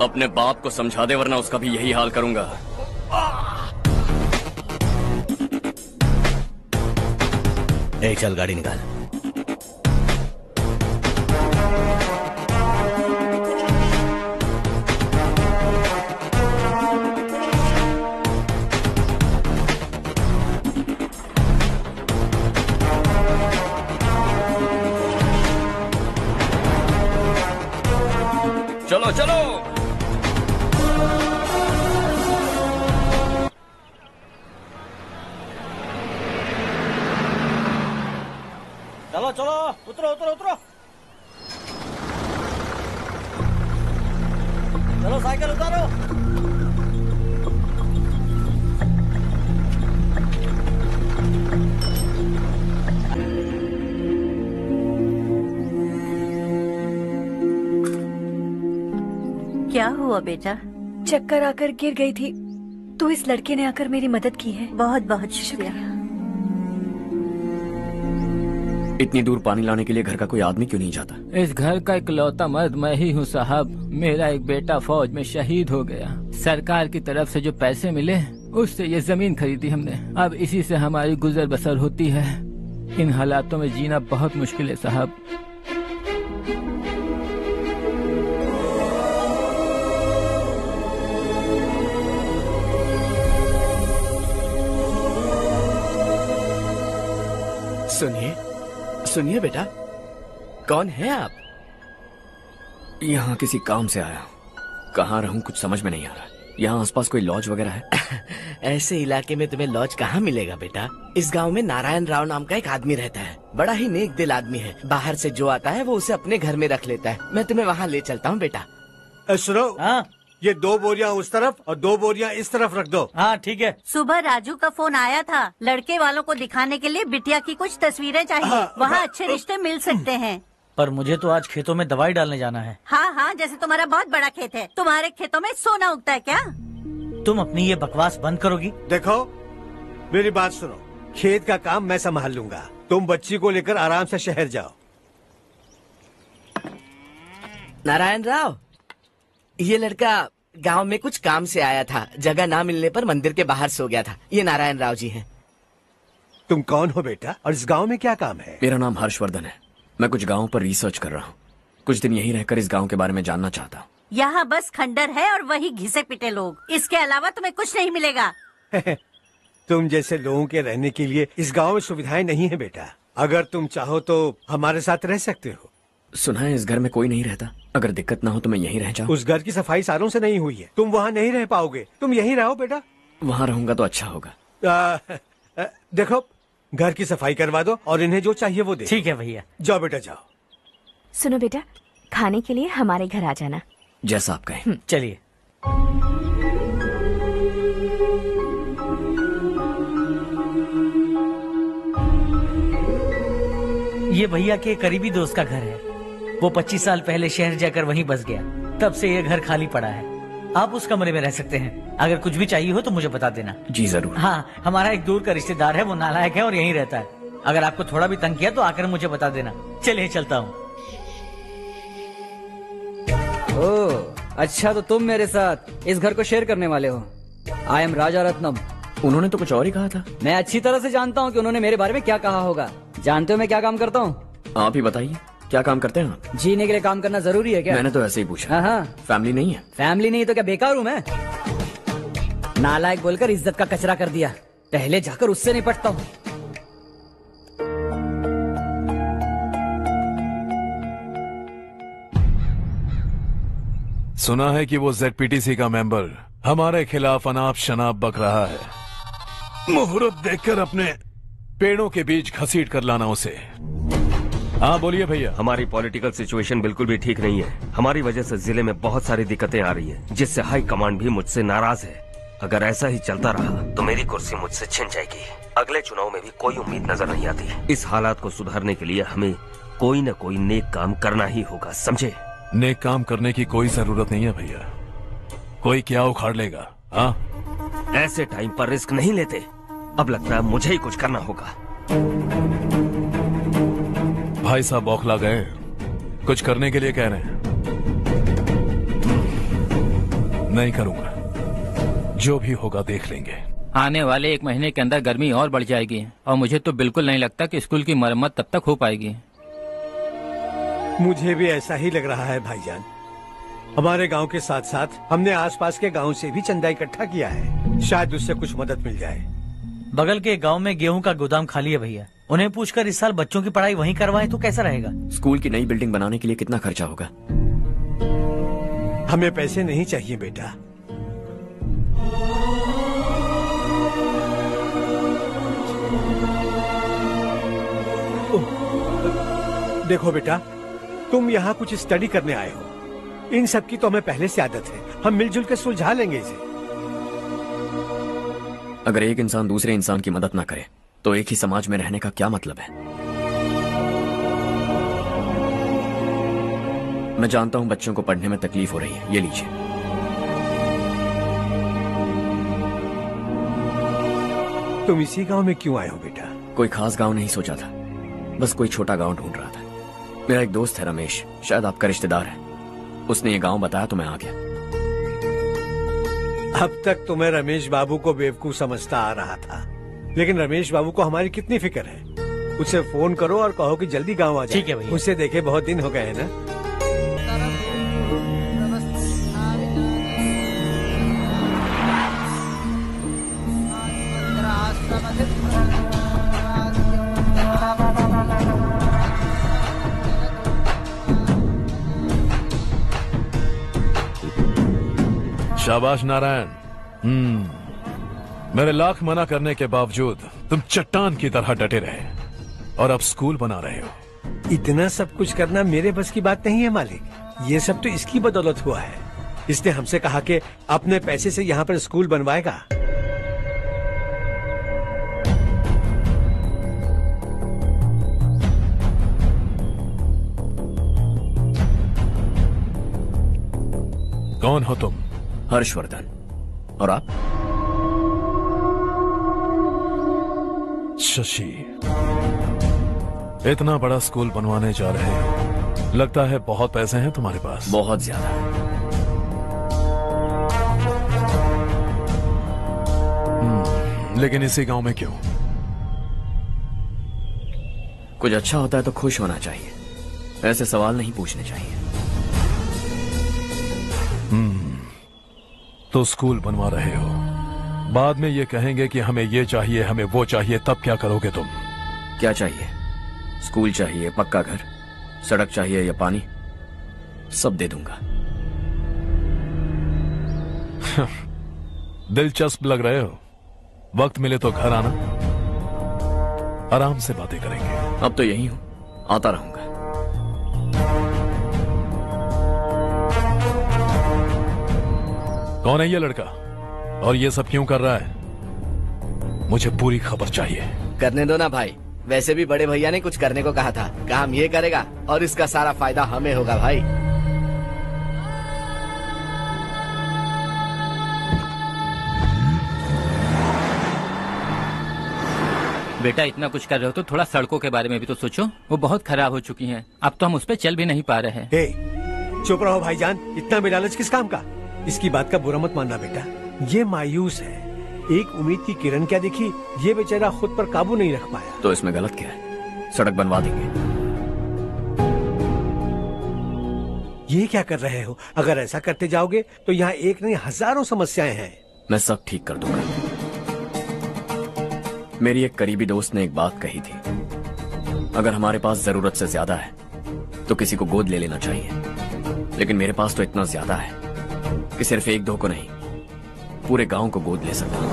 अपने बाप को समझा दे, वरना उसका भी यही हाल करूंगा। चल गाड़ी निकाल। चलो चलो। चलो चलो, उतरो उतरो उतरो। चलो साइकिल उतारो। क्या हुआ बेटा? चक्कर आकर गिर गई थी, तो इस लड़के ने आकर मेरी मदद की है। बहुत बहुत शुक्रिया। इतनी दूर पानी लाने के लिए घर का कोई आदमी क्यों नहीं जाता? इस घर का इकलौता मर्द मैं ही हूँ साहब। मेरा एक बेटा फौज में शहीद हो गया। सरकार की तरफ से जो पैसे मिले उससे ये जमीन खरीदी हमने। अब इसी से हमारी गुजर बसर होती है। इन हालातों में जीना बहुत मुश्किल है साहब। सुनिए सुनिए बेटा, कौन है आप? यहाँ किसी काम से आया हूँ। कहाँ रहूँ कुछ समझ में नहीं आ रहा। यहाँ आसपास कोई लॉज वगैरह है? ऐसे इलाके में तुम्हें लॉज कहाँ मिलेगा बेटा। इस गांव में नारायण राव नाम का एक आदमी रहता है। बड़ा ही नेक दिल आदमी है। बाहर से जो आता है वो उसे अपने घर में रख लेता है। मैं तुम्हें वहाँ ले चलता हूँ बेटा। सुनो, ये 2 बोरियां उस तरफ और 2 बोरियां इस तरफ रख दो। हाँ ठीक है। सुबह राजू का फोन आया था, लड़के वालों को दिखाने के लिए बिटिया की कुछ तस्वीरें चाहिए। वहाँ अच्छे रिश्ते मिल सकते हैं। पर मुझे तो आज खेतों में दवाई डालने जाना है। हाँ हाँ, जैसे तुम्हारा बहुत बड़ा खेत है, तुम्हारे खेतों में सोना उगता है क्या? तुम अपनी ये बकवास बंद करोगी? देखो मेरी बात सुनो, खेत का काम मैं संभाल लूंगा, तुम बच्ची को लेकर आराम से शहर जाओ। नारायण राव, ये लड़का गांव में कुछ काम से आया था, जगह ना मिलने पर मंदिर के बाहर सो गया था। ये नारायण राव जी हैं। तुम कौन हो बेटा और इस गांव में क्या काम है? मेरा नाम हर्षवर्धन है। मैं कुछ गाँव पर रिसर्च कर रहा हूँ। कुछ दिन यहीं रहकर इस गाँव के बारे में जानना चाहता हूँ। यहाँ बस खंडर है और वही घिसे पिटे लोग, इसके अलावा तुम्हें कुछ नहीं मिलेगा। तुम जैसे लोगों के रहने के लिए इस गांव में सुविधाएं नहीं है बेटा। अगर तुम चाहो तो हमारे साथ रह सकते हो। सुना है इस घर में कोई नहीं रहता, अगर दिक्कत ना हो तो मैं यहीं रह जाऊँ। उस घर की सफाई सालों से नहीं हुई है, तुम वहाँ नहीं रह पाओगे, तुम यहीं रहो बेटा। वहाँ रहूंगा तो अच्छा होगा। देखो घर की सफाई करवा दो और इन्हें जो चाहिए वो दे। ठीक है भैया। जाओ बेटा जाओ। सुनो बेटा, खाने के लिए हमारे घर आ जाना। जैसा आप कहें। चलिए। ये भैया के करीबी दोस्त का घर है। वो 25 साल पहले शहर जाकर वहीं बस गया, तब से ये घर खाली पड़ा है। आप उस कमरे में रह सकते हैं। अगर कुछ भी चाहिए हो तो मुझे बता देना। जी जरूर। हाँ, हमारा एक दूर का रिश्तेदार है, वो नालायक है और यहीं रहता है। अगर आपको थोड़ा भी तंग किया तो आकर मुझे बता देना। चलिए चलता हूँ। ओह अच्छा, तो तुम मेरे साथ इस घर को शेयर करने वाले हो। आई एम राजा रत्नम। उन्होंने तो कुछ और ही कहा था। मैं अच्छी तरह से जानता हूँ कि उन्होंने मेरे बारे में क्या कहा होगा। जानते हो मैं क्या काम करता हूँ? आप ही बताइए, क्या काम करते हैं आप? जीने के लिए काम करना जरूरी है क्या? मैंने तो ऐसे ही पूछा। हाँ। फैमिली नहीं है? फैमिली नहीं तो क्या बेकार हूँ मैं? नालायक बोलकर इज्जत का कचरा कर दिया। पहले जाकर उससे निपटता हूँ। सुना है कि वो ZPTC का मेंबर हमारे खिलाफ अनाप शनाप बक रहा है। मुहूर्त देखकर अपने पेड़ों के बीच घसीट कर लाना उसे। हाँ बोलिए भैया। हमारी पॉलिटिकल सिचुएशन बिल्कुल भी ठीक नहीं है। हमारी वजह से जिले में बहुत सारी दिक्कतें आ रही है, जिससे हाई कमांड भी मुझसे नाराज है। अगर ऐसा ही चलता रहा तो मेरी कुर्सी मुझसे छिन जाएगी। अगले चुनाव में भी कोई उम्मीद नजर नहीं आती। इस हालात को सुधारने के लिए हमें कोई न कोई नेक काम करना ही होगा, समझे? नेक काम करने की कोई जरूरत नहीं है भैया। कोई क्या उखाड़ लेगा। हाँ, ऐसे टाइम पर रिस्क नहीं लेते। अब लगता है मुझे ही कुछ करना होगा। भाई साहब बौखला गए, कुछ करने के लिए कह रहे हैं। नहीं करूंगा, जो भी होगा देख लेंगे। आने वाले 1 महीने के अंदर गर्मी और बढ़ जाएगी और मुझे तो बिल्कुल नहीं लगता कि स्कूल की मरम्मत तब तक हो पाएगी। मुझे भी ऐसा ही लग रहा है भाईजान। हमारे गांव के साथ साथ हमने आसपास के गांव से भी चंदा इकट्ठा किया है, शायद उससे कुछ मदद मिल जाए। बगल के गांव में गेहूं का गोदाम खाली है भैया, उन्हें पूछकर इस साल बच्चों की पढ़ाई वहीं करवाएं तो कैसा रहेगा? स्कूल की नई बिल्डिंग बनाने के लिए कितना खर्चा होगा? हमें पैसे नहीं चाहिए बेटा। देखो बेटा, तुम यहाँ कुछ स्टडी करने आए हो। इन सब की तो हमें पहले से आदत है, हम मिलजुल के सुलझा लेंगे इसे। अगर एक इंसान दूसरे इंसान की मदद ना करे तो एक ही समाज में रहने का क्या मतलब है? मैं जानता हूं बच्चों को पढ़ने में तकलीफ हो रही है, ये लीजिए। तुम इसी गांव में क्यों आए हो बेटा? कोई खास गांव नहीं सोचा था, बस कोई छोटा गांव ढूंढ रहा था। मेरा एक दोस्त है रमेश, शायद आपका रिश्तेदार है, उसने ये गांव बताया तो मैं आ गया। अब तक तो मैं रमेश बाबू को बेवकूफ समझता आ रहा था, लेकिन रमेश बाबू को हमारी कितनी फिक्र है। उसे फोन करो और कहो कि जल्दी गांव आ जाए। ठीक है भैया। उसे देखे बहुत दिन हो गए हैं ना। शाबाश नारायण। मेरे लाख मना करने के बावजूद तुम चट्टान की तरह डटे रहे और अब स्कूल बना रहे हो। इतना सब कुछ करना मेरे बस की बात नहीं है मालिक, ये सब तो इसकी बदौलत हुआ है। इसने हमसे कहा कि अपने पैसे से यहाँ पर स्कूल बनवाएगा। कौन हो तुम? हर्षवर्धन। और आप? शशि। इतना बड़ा स्कूल बनवाने जा रहे हो, लगता है बहुत पैसे हैं तुम्हारे पास। बहुत ज्यादा। लेकिन इसी गांव में क्यों? कुछ अच्छा होता है तो खुश होना चाहिए, ऐसे सवाल नहीं पूछने चाहिए। तो स्कूल बनवा रहे हो, बाद में ये कहेंगे कि हमें ये चाहिए, हमें वो चाहिए, तब क्या करोगे तुम? क्या चाहिए? स्कूल चाहिए, पक्का घर, सड़क चाहिए या पानी, सब दे दूंगा। दिलचस्प लग रहे हो। वक्त मिले तो घर आना, आराम से बातें करेंगे। अब तो यही हूं, आता रहूंगा। कौन है ये लड़का और ये सब क्यों कर रहा है? मुझे पूरी खबर चाहिए। करने दो ना भाई, वैसे भी बड़े भैया ने कुछ करने को कहा था, काम ये करेगा और इसका सारा फायदा हमें होगा भाई। बेटा इतना कुछ कर रहे हो तो थोड़ा सड़कों के बारे में भी तो सोचो, वो बहुत खराब हो चुकी हैं। अब तो हम उस पर चल भी नहीं पा रहे हैं। चुप रहो भाईजान, इतना बेलालच किस काम का? इसकी बात का बुरा मत मानना बेटा, ये मायूस है। एक उम्मीद की किरण क्या देखी, ये बेचारा खुद पर काबू नहीं रख पाया। तो इसमें गलत क्या है? सड़क बनवा देंगे। ये क्या कर रहे हो? अगर ऐसा करते जाओगे तो यहाँ एक नहीं हजारों समस्याएं हैं। मैं सब ठीक कर दूंगा। मेरी एक करीबी दोस्त ने एक बात कही थी, अगर हमारे पास जरूरत से ज्यादा है तो किसी को गोद ले लेना चाहिए। लेकिन मेरे पास तो इतना ज्यादा है कि सिर्फ एक दो को नहीं, पूरे गांव को गोद ले सकता हूं।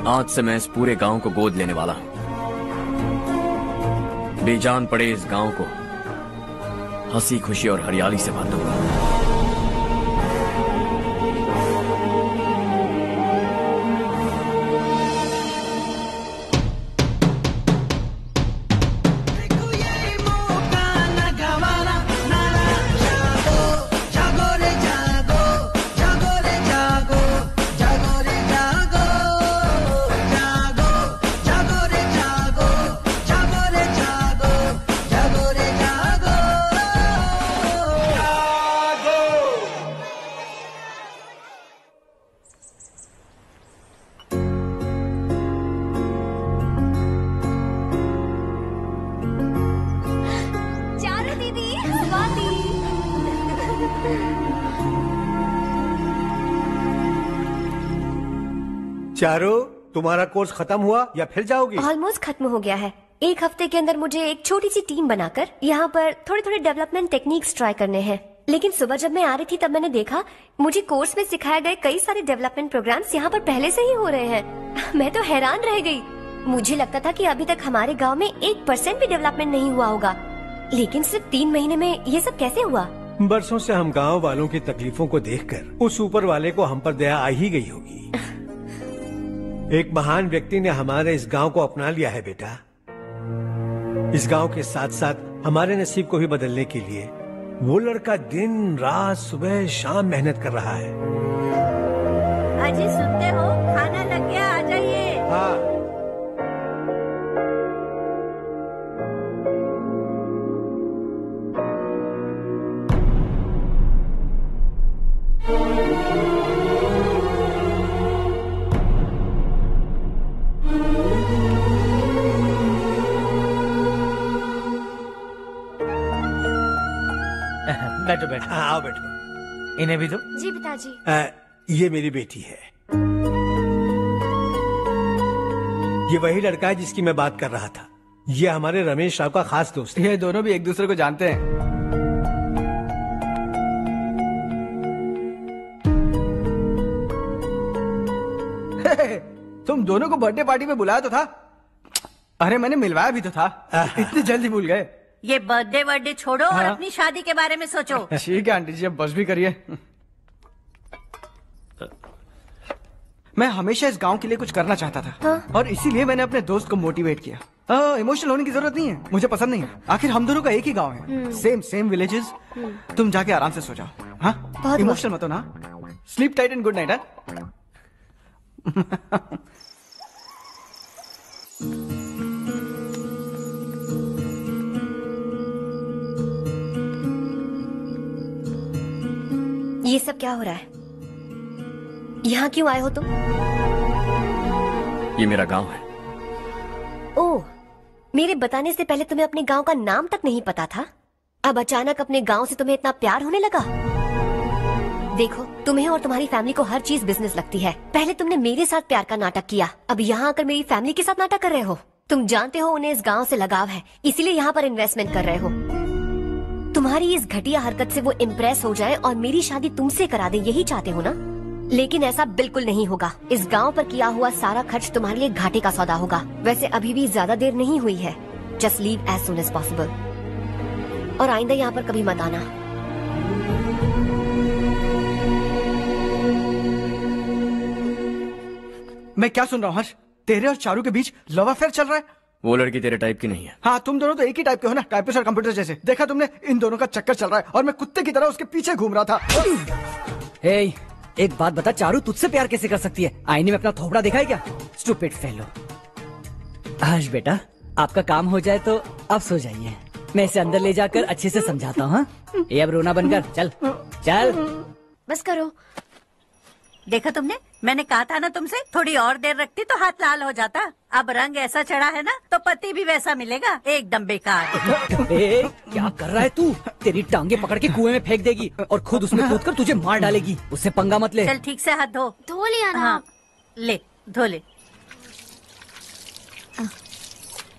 आज से मैं इस पूरे गांव को गोद लेने वाला हूं। बेजान पड़े इस गांव को हंसी खुशी और हरियाली से भर दूंगा। चारो, तुम्हारा कोर्स खत्म हुआ या फिर जाओगी? ऑलमोस्ट खत्म हो गया है। एक हफ्ते के अंदर मुझे एक छोटी सी टीम बनाकर यहाँ पर थोड़े थोड़े डेवलपमेंट टेक्निक्स ट्राई करने हैं। लेकिन सुबह जब मैं आ रही थी तब मैंने देखा मुझे कोर्स में सिखाए गए कई सारे डेवलपमेंट प्रोग्राम्स यहाँ पर पहले से ही हो रहे हैं। मैं तो हैरान रह गई। मुझे लगता था कि अभी तक हमारे गाँव में 1% भी डेवलपमेंट नहीं हुआ होगा, लेकिन सिर्फ 3 महीने में ये सब कैसे हुआ? बरसों से हम गाँव वालों की तकलीफों को देखकर उस ऊपर वाले को हम पर दया आ ही गई होगी। एक महान व्यक्ति ने हमारे इस गांव को अपना लिया है बेटा। इस गांव के साथ साथ हमारे नसीब को भी बदलने के लिए वो लड़का दिन रात सुबह शाम मेहनत कर रहा है। अजी सुनते हो, खाना लग गया, आ जाइए। हाँ। बैठो बैठो। आओ बैठो। इन्हें भी दो। जी पिताजी। ये मेरी बेटी है। ये वही लड़का है जिसकी मैं बात कर रहा था। ये हमारे रमेश राव का खास दोस्त है। ये दोनों भी एक दूसरे को जानते हैं। तुम दोनों को बर्थडे पार्टी में बुलाया तो था, अरे मैंने मिलवाया भी तो था, इतनी जल्दी भूल गए। ये बर्थडे छोड़ो और अपनी शादी के बारे में सोचो। ठीक है आंटी जी, अब बस भी करिए। मैं हमेशा इस गांव के लिए कुछ करना चाहता था और इसीलिए मैंने अपने दोस्त को मोटिवेट किया। इमोशनल होने की जरूरत नहीं है, मुझे पसंद नहीं है। आखिर हम दोनों का एक ही गांव है, सेम विलेजेस। तुम जाके आराम से सो जाओ। हाँ, इमोशनल मत हो ना। Sleep tight and good night. ये सब क्या हो रहा है? यहाँ क्यों आए हो तुम? ये मेरा गांव है। ओह, मेरे बताने से पहले तुम्हें अपने गांव का नाम तक नहीं पता था? अब अचानक अपने गांव से तुम्हें इतना प्यार होने लगा? देखो, तुम्हें और तुम्हारी फैमिली को हर चीज बिजनेस लगती है। पहले तुमने मेरे साथ प्यार का नाटक किया, अब यहाँ आकर मेरी फैमिली के साथ नाटक कर रहे हो। तुम जानते हो उन्हें इस गांव से लगाव है, इसीलिए यहाँ पर इन्वेस्टमेंट कर रहे हो। तुम्हारी इस घटिया हरकत से वो इम्प्रेस हो जाए और मेरी शादी तुमसे करा दे, यही चाहते हो ना? लेकिन ऐसा बिल्कुल नहीं होगा। इस गांव पर किया हुआ सारा खर्च तुम्हारे लिए घाटे का सौदा होगा। वैसे अभी भी ज्यादा देर नहीं हुई है। Just leave as soon as possible और आइंदा यहाँ पर कभी मत आना। मैं क्या सुन रहा हूँ हर्ष? तेरे और चारू के बीच लव अफेयर चल रहा है? वो लड़की तेरे टाइप की नहीं है। हाँ, तुम दोनों तो एक ही टाइप के हो ना, टाइपिस्ट और कंप्यूटर जैसे। देखा तुमने, इन दोनों का चक्कर चल रहा है और मैं कुत्ते की तरह उसके पीछे घूम रहा था। हे, एक बात बता, चारू तुझसे प्यार कैसे कर सकती है? आईने में अपना थोबड़ा देखा है क्या? Stupid fellow. हर्ष बेटा, आपका काम हो जाए तो आप सो जाइए। मैं इसे अंदर ले जाकर अच्छे से समझाता हूँ। ये अब रोना बनकर चल चल। बस करो। देखा तुमने, मैंने कहा था ना तुमसे, थोड़ी और देर रखती तो हाथ लाल हो जाता। अब रंग ऐसा चढ़ा है ना तो पति भी वैसा मिलेगा, एकदम बेकार। क्या कर रहा है तू? तेरी टांगे पकड़ के कुएं में फेंक देगी और खुद उसमें कूदकर तुझे मार डालेगी। उससे पंगा मत ले। चल ठीक से हाथ धो लिया ना? हाँ, ले धो ले।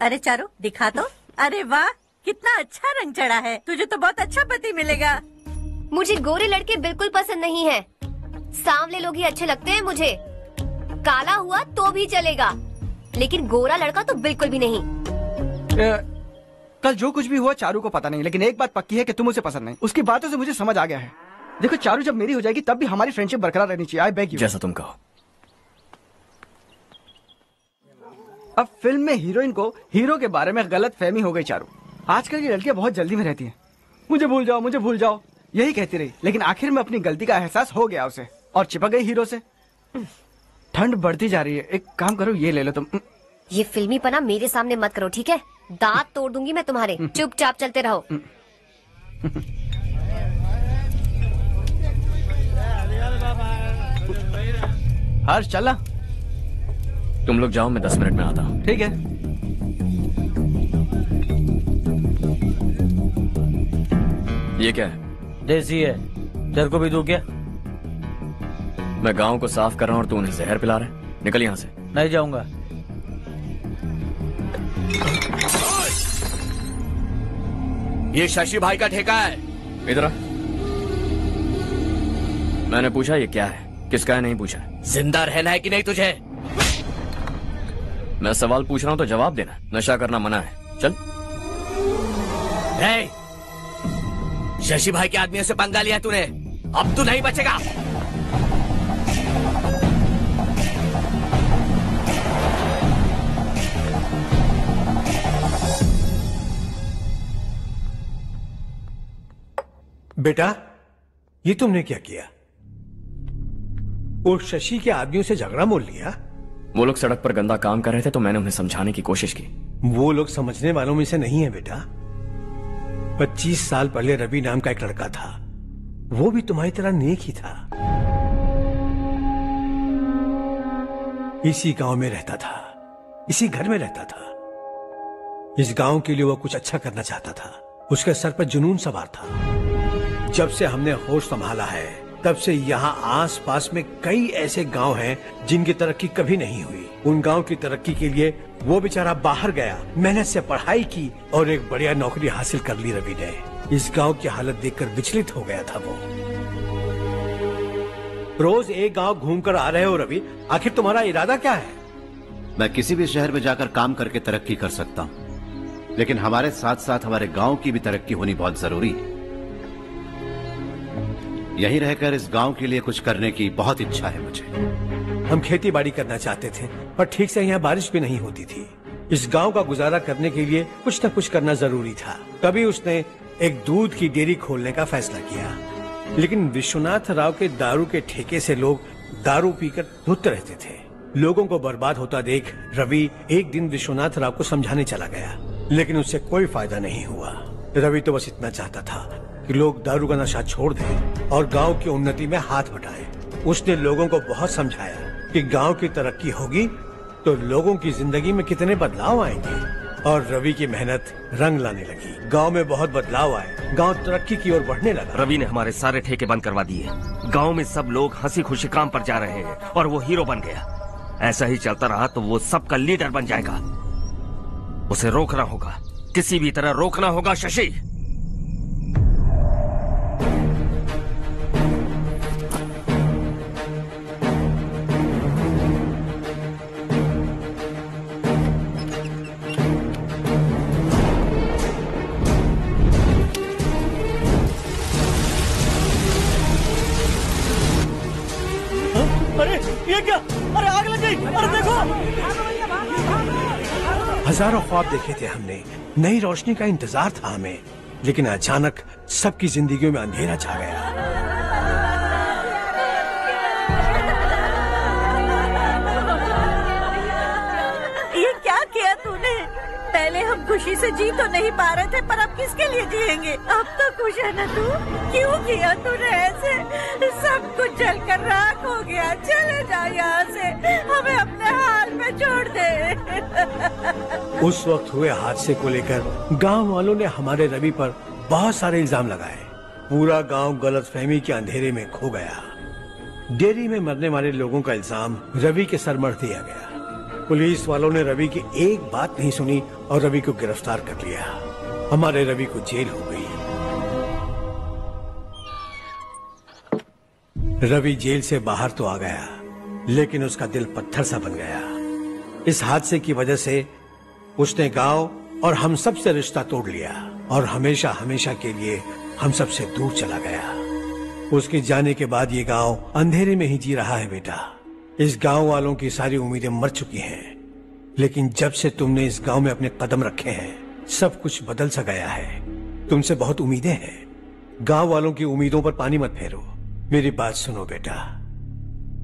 अरे चारू दिखा तो। अरे वाह, कितना अच्छा रंग चढ़ा है। तुझे तो बहुत अच्छा पति मिलेगा। मुझे गोरे लड़के बिल्कुल पसंद नहीं है। सांवले लोग ही अच्छे लगते हैं मुझे। काला हुआ तो भी चलेगा, लेकिन गोरा लड़का तो बिल्कुल भी नहीं। कल जो कुछ भी हुआ चारू को पता नहीं, लेकिन एक बात पक्की है कि तुम उसे पसंद नहीं। उसकी बातों से मुझे समझ आ गया है। देखो, चारू जब मेरी हो जाएगी तब भी हमारी फ्रेंडशिप बरकरार रहनी चाहिए। I beg you. जैसा तुम कहो। अब फिल्म में हीरोइन को हीरो के बारे में गलत फहमी हो गई चारू। आजकल की लड़कियां बहुत जल्दी में रहती हैं। मुझे भूल जाओ, मुझे भूल जाओ, यही कहती रही। लेकिन आखिर में अपनी गलती का एहसास हो गया उसे और चिपक गई हीरो से। ठंड बढ़ती जा रही है, एक काम करो, ये ले लो तुम। ये फिल्मी पना मेरे सामने मत करो, ठीक है? दांत तोड़ दूंगी मैं तुम्हारे। चुपचाप चलते रहो। हर्ष चलना। तुम लोग जाओ, मैं 10 मिनट में आता हूँ। ठीक है। ये क्या है? देसी है। तेरे को भी दूं क्या? मैं गांव को साफ कर रहा हूँ और तू उन्हें जहर पिला रहा है। निकल यहाँ से। नहीं जाऊंगा। ये शशि भाई का ठेका है। इधर आ। मैंने पूछा ये क्या है, किसका है, नहीं पूछा। जिंदा रहना है कि नहीं तुझे? मैं सवाल पूछ रहा हूँ तो जवाब देना। नशा करना मना है। चल। शशि भाई के आदमियों से पंगा लिया तूने, अब तू नहीं बचेगा। बेटा, ये तुमने क्या किया? वो शशि के आदमियों से झगड़ा मोल लिया? वो लोग सड़क पर गंदा काम कर रहे थे तो मैंने उन्हें समझाने की कोशिश की। वो लोग समझने वालों में से नहीं है बेटा। 25 साल पहले रवि नाम का एक लड़का था, वो भी तुम्हारी तरह नेक ही था। इसी गांव में रहता था, इसी घर में रहता था। इस गांव के लिए वो कुछ अच्छा करना चाहता था। उसके सर पर जुनून सवार था। जब से हमने होश संभाला है तब से यहाँ आस पास में कई ऐसे गांव हैं जिनकी तरक्की कभी नहीं हुई। उन गांव की तरक्की के लिए वो बेचारा बाहर गया, मेहनत से पढ़ाई की और एक बढ़िया नौकरी हासिल कर ली रवि ने। इस गांव की हालत देखकर विचलित हो गया था वो। रोज एक गांव घूमकर आ रहे हो रवि, आखिर तुम्हारा इरादा क्या है? मैं किसी भी शहर में जाकर काम करके तरक्की कर सकता हूं, लेकिन हमारे साथ साथ हमारे गांव की भी तरक्की होनी बहुत जरूरी है। यहीं रहकर इस गांव के लिए कुछ करने की बहुत इच्छा है मुझे। हम खेती बाड़ी करना चाहते थे, पर ठीक से यहाँ बारिश भी नहीं होती थी। इस गांव का गुजारा करने के लिए कुछ न कुछ करना जरूरी था। तभी उसने एक दूध की डेयरी खोलने का फैसला किया। लेकिन विश्वनाथ राव के दारू के ठेके से लोग दारू पीकर धुत रहते थे। लोगों को बर्बाद होता देख रवि एक दिन विश्वनाथ राव को समझाने चला गया, लेकिन उससे कोई फायदा नहीं हुआ। रवि तो बस इतना चाहता था कि लोग दारू का नशा छोड़ दें और गांव की उन्नति में हाथ बटाएं। उसने लोगों को बहुत समझाया कि गांव की तरक्की होगी तो लोगों की जिंदगी में कितने बदलाव आएंगे, और रवि की मेहनत रंग लाने लगी। गांव में बहुत बदलाव आए, गांव तरक्की की ओर बढ़ने लगा। रवि ने हमारे सारे ठेके बंद करवा दिए। गांव में सब लोग हंसी खुशी काम पर जा रहे हैं और वो हीरो बन गया। ऐसा ही चलता रहा तो वो सबका लीडर बन जाएगा। उसे रोकना होगा, किसी भी तरह रोकना होगा शशि। अरे ये क्या? अरे आग लग गई! अरे देखो! हजारों ख्वाब देखे थे हमने, नई रोशनी का इंतजार था हमें, लेकिन अचानक सबकी जिंदगियों में अंधेरा छा गया। ये क्या किया तूने? पहले हम खुशी से जी तो नहीं पा रहे थे, पर अब किसके लिए जिएंगे? अब तो खुश है ना तू? क्यों किया तूने ऐसे? सब कुछ जलकर राख हो गया। चले जा यहाँ से, हमें अपने हाल में छोड़ दे। उस वक्त हुए हादसे को लेकर गांव वालों ने हमारे रवि पर बहुत सारे इल्जाम लगाए। पूरा गांव गलतफहमी के अंधेरे में खो गया। डेयरी में मरने वाले लोगों का इल्जाम रवि के सर मढ़ दिया गया। पुलिस वालों ने रवि की एक बात नहीं सुनी और रवि को गिरफ्तार कर लिया। हमारे रवि को जेल हो गई। रवि जेल से बाहर तो आ गया, लेकिन उसका दिल पत्थर सा बन गया। इस हादसे की वजह से उसने गांव और हम सब से रिश्ता तोड़ लिया और हमेशा हमेशा के लिए हम सब से दूर चला गया। उसके जाने के बाद ये गांव अंधेरे में ही जी रहा है बेटा। इस गांव वालों की सारी उम्मीदें मर चुकी हैं, लेकिन जब से तुमने इस गांव में अपने कदम रखे हैं सब कुछ बदल सा गया है। तुमसे बहुत उम्मीदें हैं। गांव वालों की उम्मीदों पर पानी मत फेरो। मेरी बात सुनो बेटा,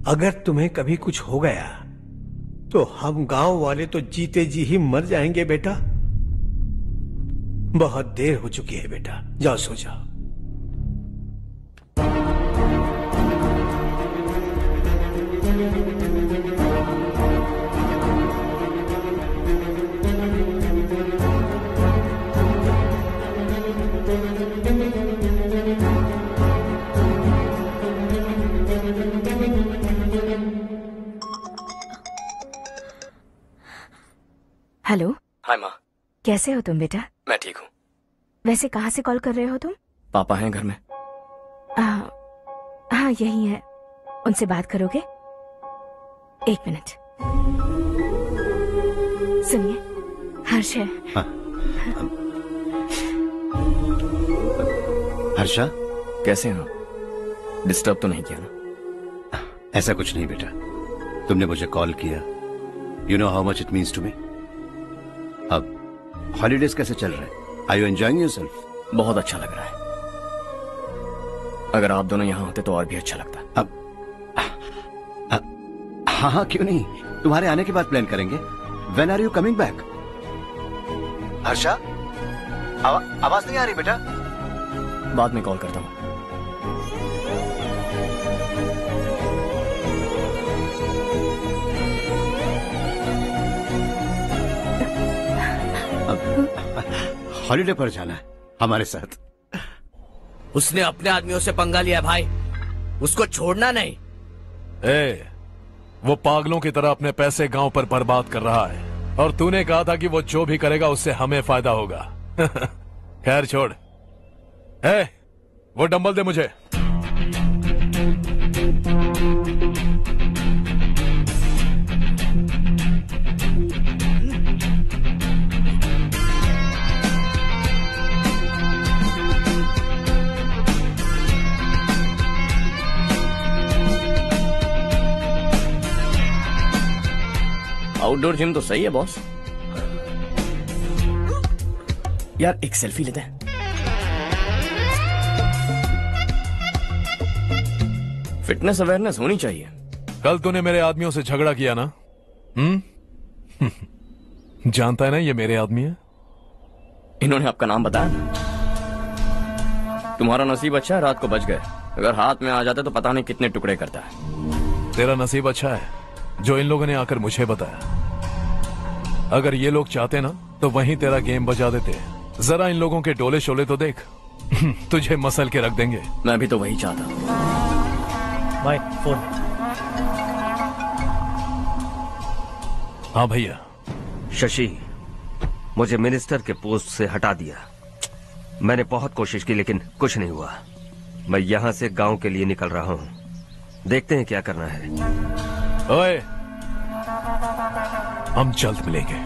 अगर तुम्हें कभी कुछ हो गया तो हम गांव वाले तो जीते जी ही मर जाएंगे बेटा। बहुत देर हो चुकी है बेटा, जाओ सो जाओ। हेलो। हाय माँ। कैसे हो तुम बेटा? मैं ठीक हूँ। वैसे कहाँ से कॉल कर रहे हो तुम? पापा हैं घर में। हाँ यही है। उनसे बात करोगे? एक मिनट। सुनिए, हर्ष है। हर्षा, कैसे हो? डिस्टर्ब तो नहीं किया ना? ऐसा कुछ नहीं बेटा, तुमने मुझे कॉल किया। You know how much it means to me. अब हॉलीडेज कैसे चल रहे हैं? Are you enjoying yourself? बहुत अच्छा लग रहा है। अगर आप दोनों यहाँ होते तो और भी अच्छा लगता। अब हाँ हाँ क्यों नहीं, तुम्हारे आने के बाद प्लान करेंगे। When are you coming back? Harsha, आवाज नहीं आ रही बेटा। बाद में कॉल करता हूँ। हॉलीडे पर जाना है हमारे साथ। उसने अपने आदमियों से पंगा लिया भाई, उसको छोड़ना नहीं। वो पागलों की तरह अपने पैसे गांव पर बर्बाद कर रहा है और तूने कहा था कि वो जो भी करेगा उससे हमें फायदा होगा। खैर छोड़। वो डंबल दे मुझे। आउटडोर जिम तो सही है बॉस। यार एक सेल्फी लेते हैं। फिटनेस अवेयरनेस होनी चाहिए। कल तूने मेरे आदमियों से झगड़ा किया ना? जानता है ना ये मेरे आदमी है। इन्होंने आपका नाम बताया? तुम्हारा नसीब अच्छा है रात को बच गए, अगर हाथ में आ जाते तो पता नहीं कितने टुकड़े करता है। तेरा नसीब अच्छा है जो इन लोगों ने आकर मुझे बताया। अगर ये लोग चाहते ना तो वहीं तेरा गेम बजा देते। जरा इन लोगों के डोले शोले तो देख। तुझे मसल के रख देंगे। मैं भी तो वही चाहता हूं। भाई फोन। हाँ भैया। शशि, मुझे मिनिस्टर के पोस्ट से हटा दिया। मैंने बहुत कोशिश की लेकिन कुछ नहीं हुआ। मैं यहां से गांव के लिए निकल रहा हूं। देखते हैं क्या करना है। ओए, हम जल्द मिलेंगे।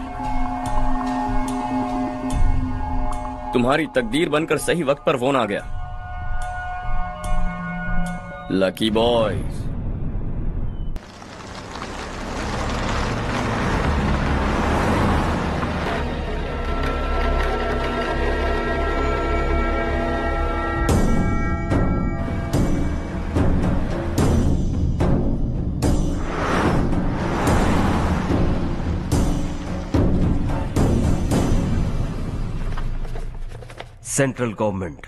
तुम्हारी तकदीर बनकर सही वक्त पर फोन आ गया। Lucky boys. सेंट्रल गवर्नमेंट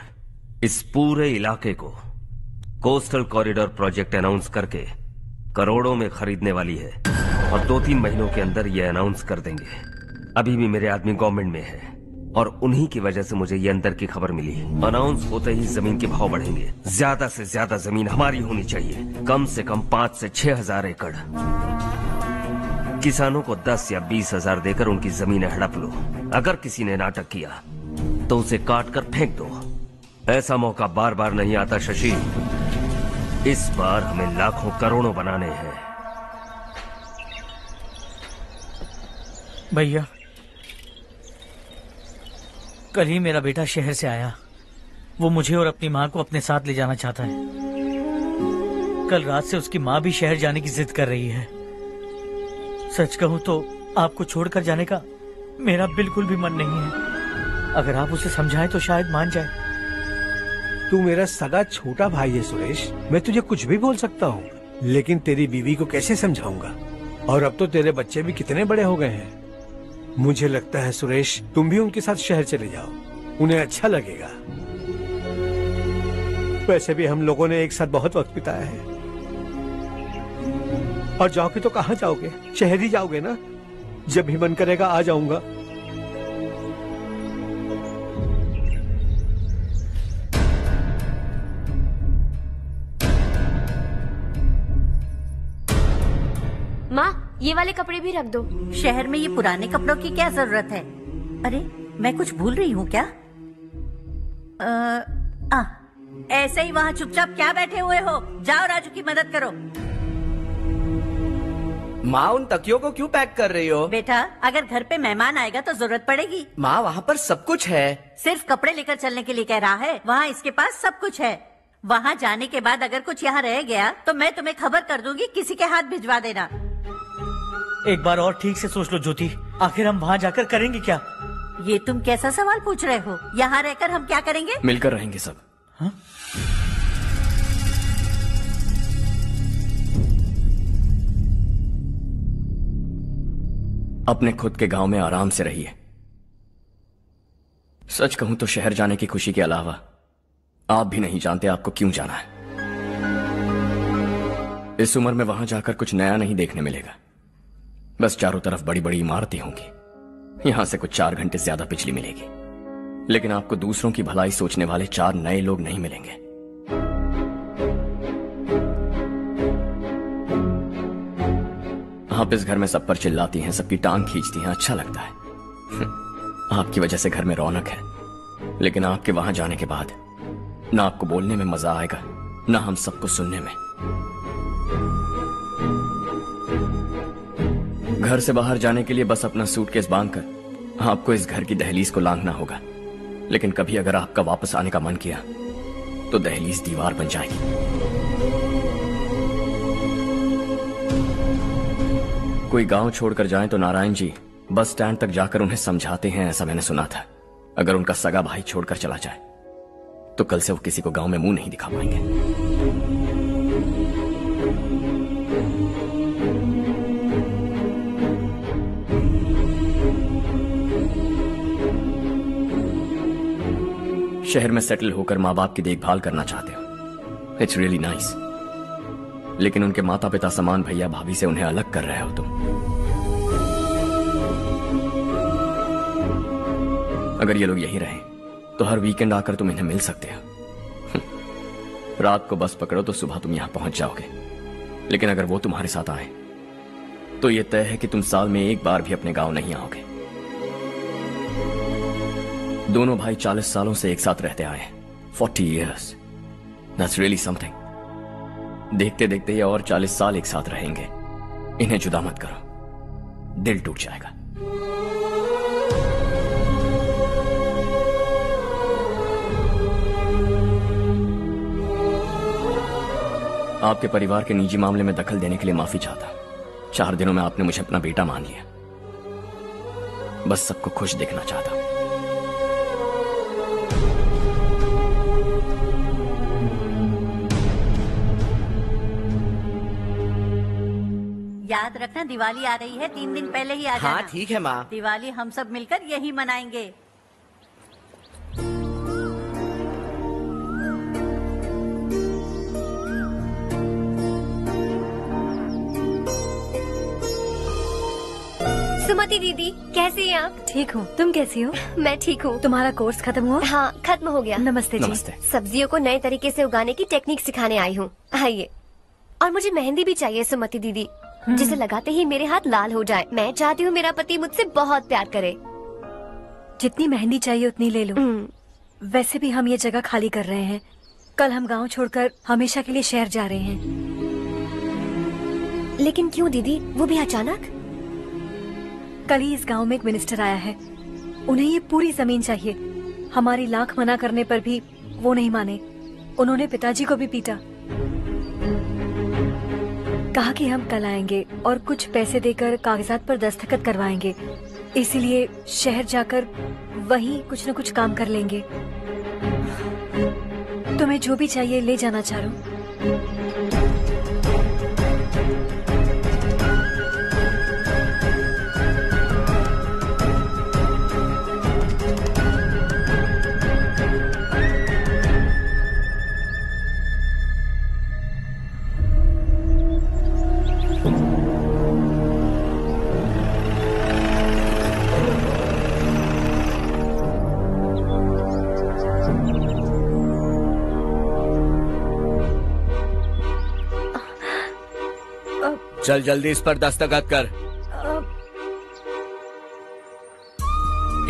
इस पूरे इलाके को कोस्टल कॉरिडोर प्रोजेक्ट अनाउंस करके करोड़ों में खरीदने वाली है और 2-3 महीनों के अंदर ये अनाउंस कर देंगे। अभी भी मेरे आदमी गवर्नमेंट में है और उन्हीं की वजह से मुझे ये अंदर की खबर मिली। अनाउंस होते ही जमीन के भाव बढ़ेंगे। ज्यादा से ज्यादा जमीन हमारी होनी चाहिए, कम से कम 5 से 6 हजार एकड़। किसानों को 10 या 20 हजार देकर उनकी जमीनें हड़प लो। अगर किसी ने नाटक किया तो उसे काट कर फेंक दो। ऐसा मौका बार बार नहीं आता शशि। इस बार हमें लाखों करोड़ों बनाने हैं। भैया, कल ही मेरा बेटा शहर से आया। वो मुझे और अपनी माँ को अपने साथ ले जाना चाहता है। कल रात से उसकी माँ भी शहर जाने की जिद कर रही है। सच कहूं तो आपको छोड़कर जाने का मेरा बिल्कुल भी मन नहीं है। अगर आप उसे समझाएं तो शायद मान जाए। तू मेरा सगा छोटा भाई है सुरेश, मैं तुझे कुछ भी बोल सकता हूँ, लेकिन तेरी बीवी को कैसे समझाऊंगा? और अब तो तेरे बच्चे भी कितने बड़े हो गए हैं। मुझे लगता है सुरेश, तुम भी उनके साथ शहर चले जाओ, उन्हें अच्छा लगेगा। वैसे भी हम लोगों ने एक साथ बहुत वक्त बिताया है। और जाओगे तो कहाँ जाओगे? शहर ही जाओगे ना? जब भी मन करेगा आ जाऊंगा। माँ, ये वाले कपड़े भी रख दो। शहर में ये पुराने कपड़ों की क्या जरूरत है? अरे, मैं कुछ भूल रही हूँ क्या? ऐसे ही वहाँ चुपचाप क्या बैठे हुए हो? जाओ राजू की मदद करो। माँ, उन तकियों को क्यों पैक कर रही हो? बेटा, अगर घर पे मेहमान आएगा तो जरूरत पड़ेगी। माँ, वहाँ पर सब कुछ है। सिर्फ कपड़े लेकर चलने के लिए कह रहा है? वहाँ इसके पास सब कुछ है। वहाँ जाने के बाद अगर कुछ यहाँ रह गया तो मैं तुम्हें खबर कर दूंगी, किसी के हाथ भिजवा देना। एक बार और ठीक से सोच लो ज्योति, आखिर हम वहाँ जाकर करेंगे क्या? ये तुम कैसा सवाल पूछ रहे हो? यहाँ रहकर हम क्या करेंगे? मिलकर रहेंगे सब। हाँ? अपने खुद के गांव में आराम से रहिए। सच कहूं तो शहर जाने की खुशी के अलावा आप भी नहीं जानते आपको क्यों जाना है। इस उम्र में वहां जाकर कुछ नया नहीं देखने मिलेगा। बस चारों तरफ बड़ी बड़ी इमारतें होंगी। यहां से कुछ 4 घंटे ज्यादा बिजली मिलेगी, लेकिन आपको दूसरों की भलाई सोचने वाले 4 नए लोग नहीं मिलेंगे। आप इस घर में सब पर चिल्लाती हैं, सबकी टांग खींचती हैं, अच्छा लगता है। आपकी वजह से घर में रौनक है, लेकिन आपके वहां जाने के बाद ना आपको बोलने में मजा आएगा, ना हम सबको सुनने में। घर से बाहर जाने के लिए बस अपना सूटकेस बांधकर आपको इस घर की दहलीज को लांघना होगा, लेकिन कभी अगर आपका वापस आने का मन किया तो दहलीज दीवार बन जाएगी। कोई गांव छोड़कर जाएं तो नारायण जी बस स्टैंड तक जाकर उन्हें समझाते हैं, ऐसा मैंने सुना था। अगर उनका सगा भाई छोड़कर चला जाए तो कल से वो किसी को गांव में मुंह नहीं दिखा पाएंगे। शहर में सेटल होकर माँ बाप की देखभाल करना चाहते हो, इट्स रियली नाइस। लेकिन उनके माता पिता समान भैया भाभी से उन्हें अलग कर रहे हो तुम। अगर ये लोग यहीं रहे तो हर वीकेंड आकर तुम इन्हें मिल सकते हो। रात को बस पकड़ो तो सुबह तुम यहां पहुंच जाओगे। लेकिन अगर वो तुम्हारे साथ आए तो ये तय है कि तुम साल में एक बार भी अपने गांव नहीं आओगे। दोनों भाई 40 सालों से एक साथ रहते आए, 40 years, that's really something। देखते देखते ये और 40 साल एक साथ रहेंगे। इन्हें जुदा मत करो, दिल टूट जाएगा। आपके परिवार के निजी मामले में दखल देने के लिए माफी चाहता। 4 दिनों में आपने मुझे अपना बेटा मान लिया। बस सबको खुश देखना चाहता। याद रखना दिवाली आ रही है, 3 दिन पहले ही आ जाना। हाँ ठीक है माँ। दिवाली हम सब मिलकर यही मनाएंगे। सुमति दीदी कैसी हैं आप? ठीक हूँ, तुम कैसी हो? मैं ठीक हूँ। तुम्हारा कोर्स खत्म हुआ? हाँ खत्म हो गया। नमस्ते जी। नमस्ते। सब्जियों को नए तरीके से उगाने की टेक्निक सिखाने आई हूँ। आइए। और मुझे मेहंदी भी चाहिए सुमति दीदी, जिसे लगाते ही मेरे हाथ लाल हो जाए। मैं चाहती हूँ मेरा पति मुझसे बहुत प्यार करे। जितनी मेहंदी चाहिए उतनी ले लो। वैसे भी हम ये जगह खाली कर रहे हैं। कल हम गांव छोड़कर हमेशा के लिए शहर जा रहे हैं। लेकिन क्यों दीदी, वो भी अचानक? कल ही इस गांव में एक मिनिस्टर आया है, उन्हें ये पूरी जमीन चाहिए। हमारी लाख मना करने पर भी वो नहीं माने। उन्होंने पिताजी को भी पीटा। कहा कि हम कल आएंगे और कुछ पैसे देकर कागजात पर दस्तखत करवाएंगे। इसीलिए शहर जाकर वहीं कुछ न कुछ काम कर लेंगे। तुम्हें जो भी चाहिए ले जाना चारू। चल जल्दी इस पर दस्तखत कर।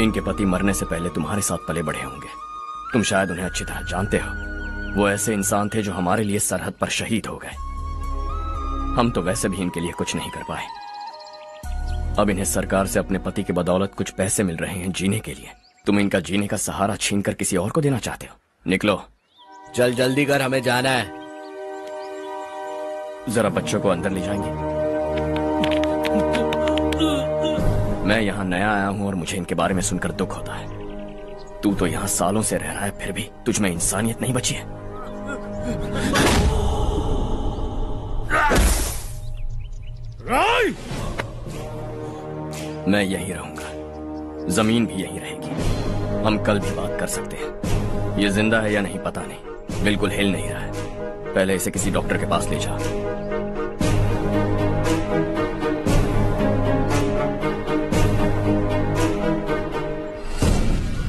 इनके पति मरने से पहले तुम्हारे साथ पले बढ़े होंगे। तुम शायद उन्हें अच्छी तरह जानते हो। वो ऐसे इंसान थे जो हमारे लिए सरहद पर शहीद हो गए। हम तो वैसे भी इनके लिए कुछ नहीं कर पाए। अब इन्हें सरकार से अपने पति की बदौलत कुछ पैसे मिल रहे हैं जीने के लिए। तुम इनका जीने का सहारा छीनकर किसी और को देना चाहते हो? निकलो। चल जल्दी कर, हमें जाना है। जरा बच्चों को अंदर ले जाएंगे? मैं यहाँ नया आया हूँ और मुझे इनके बारे में सुनकर दुख होता है। तू तो यहाँ सालों से रह रहा है, फिर भी तुझ में इंसानियत नहीं बची है। मैं यहीं रहूंगा, जमीन भी यहीं रहेगी। हम कल भी बात कर सकते हैं। ये जिंदा है या नहीं पता नहीं, बिल्कुल हिल नहीं रहा है। पहले इसे किसी डॉक्टर के पास ले जा।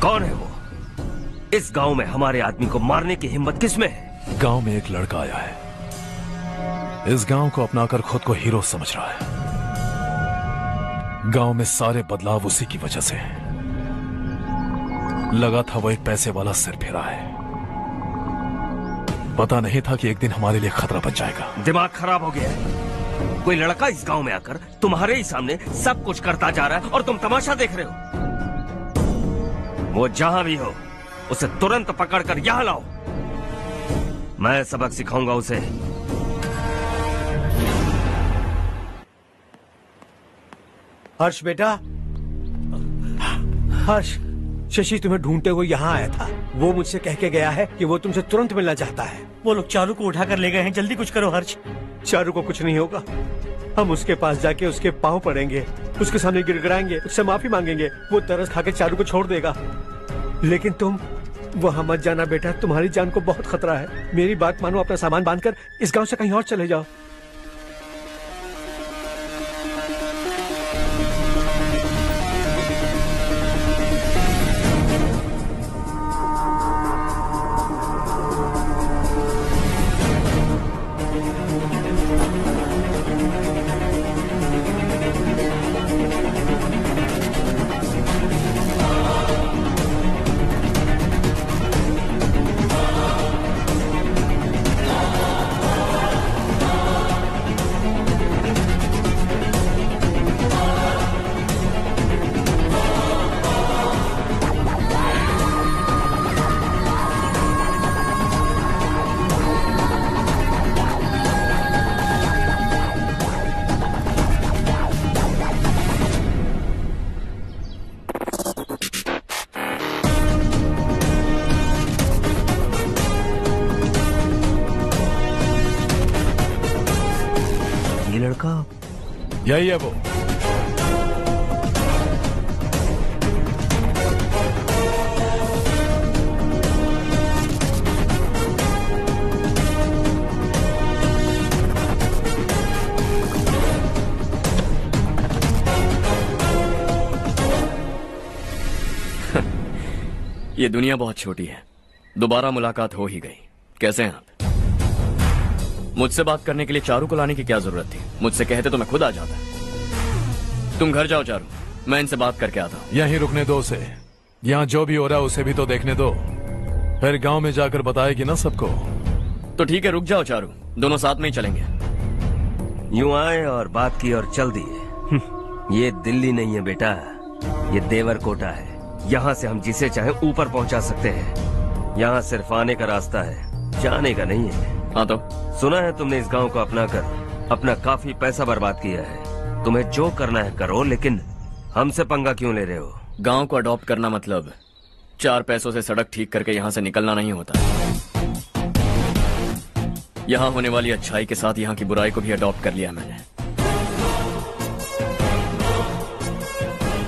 कौन है वो? इस गांव में हमारे आदमी को मारने की हिम्मत किसमें है? गांव में एक लड़का आया है, इस गांव को अपनाकर खुद को हीरो समझ रहा है। गांव में सारे बदलाव उसी की वजह से हैं। लगा था वो एक पैसे वाला सिरफिरा है। पता नहीं था कि एक दिन हमारे लिए खतरा बच जाएगा। दिमाग खराब हो गया है। कोई लड़का इस गांव में आकर तुम्हारे ही सामने सब कुछ करता जा रहा है और तुम तमाशा देख रहे हो। वो जहां भी हो उसे तुरंत पकड़कर यहां लाओ। मैं सबक सिखाऊंगा उसे। हर्ष बेटा, हर्ष, शशि तुम्हें ढूंढते हुए यहाँ आया था। वो मुझसे कह के गया है कि वो तुमसे तुरंत मिलना चाहता है। वो लोग चारू को उठाकर ले गए हैं, जल्दी कुछ करो हर्ष। चारू को कुछ नहीं होगा। हम उसके पास जाके उसके पाँव पड़ेंगे, उसके सामने गिड़गिड़ाएंगे, उससे माफी मांगेंगे। वो तरस खा के चारू को छोड़ देगा। लेकिन तुम वहाँ मत जाना बेटा, तुम्हारी जान को बहुत खतरा है। मेरी बात मानो, अपना सामान बांधकर इस गांव से कहीं और चले जाओ। यही है वो। ये दुनिया बहुत छोटी है, दोबारा मुलाकात हो ही गई। कैसे हैं आप? मुझसे बात करने के लिए चारू को लाने की क्या जरूरत थी? मुझसे कहते तो मैं खुद आ जाता। तुम घर जाओ चारू, मैं इनसे बात करके आता हूँ। यहीं रुकने दो उसे। यहाँ जो भी हो रहा है उसे भी तो देखने दो, फिर गांव में जाकर बताएगी ना सबको। तो ठीक है, रुक जाओ चारू, दोनों साथ में ही चलेंगे। यूं आए और बात की और चल दिए। ये दिल्ली नहीं है बेटा, ये देवरकोटा है। यहाँ से हम जिसे चाहे ऊपर पहुँचा सकते हैं। यहाँ सिर्फ आने का रास्ता है, जाने का नहीं है। हाँ तो सुना है तुमने इस गांव को अपना कर अपना काफी पैसा बर्बाद किया है। तुम्हें जो करना है करो, लेकिन हमसे पंगा क्यों ले रहे हो? गांव को अडॉप्ट करना मतलब 4 पैसों से सड़क ठीक करके यहाँ से निकलना नहीं होता। यहाँ होने वाली अच्छाई के साथ यहाँ की बुराई को भी अडॉप्ट कर लिया मैंने।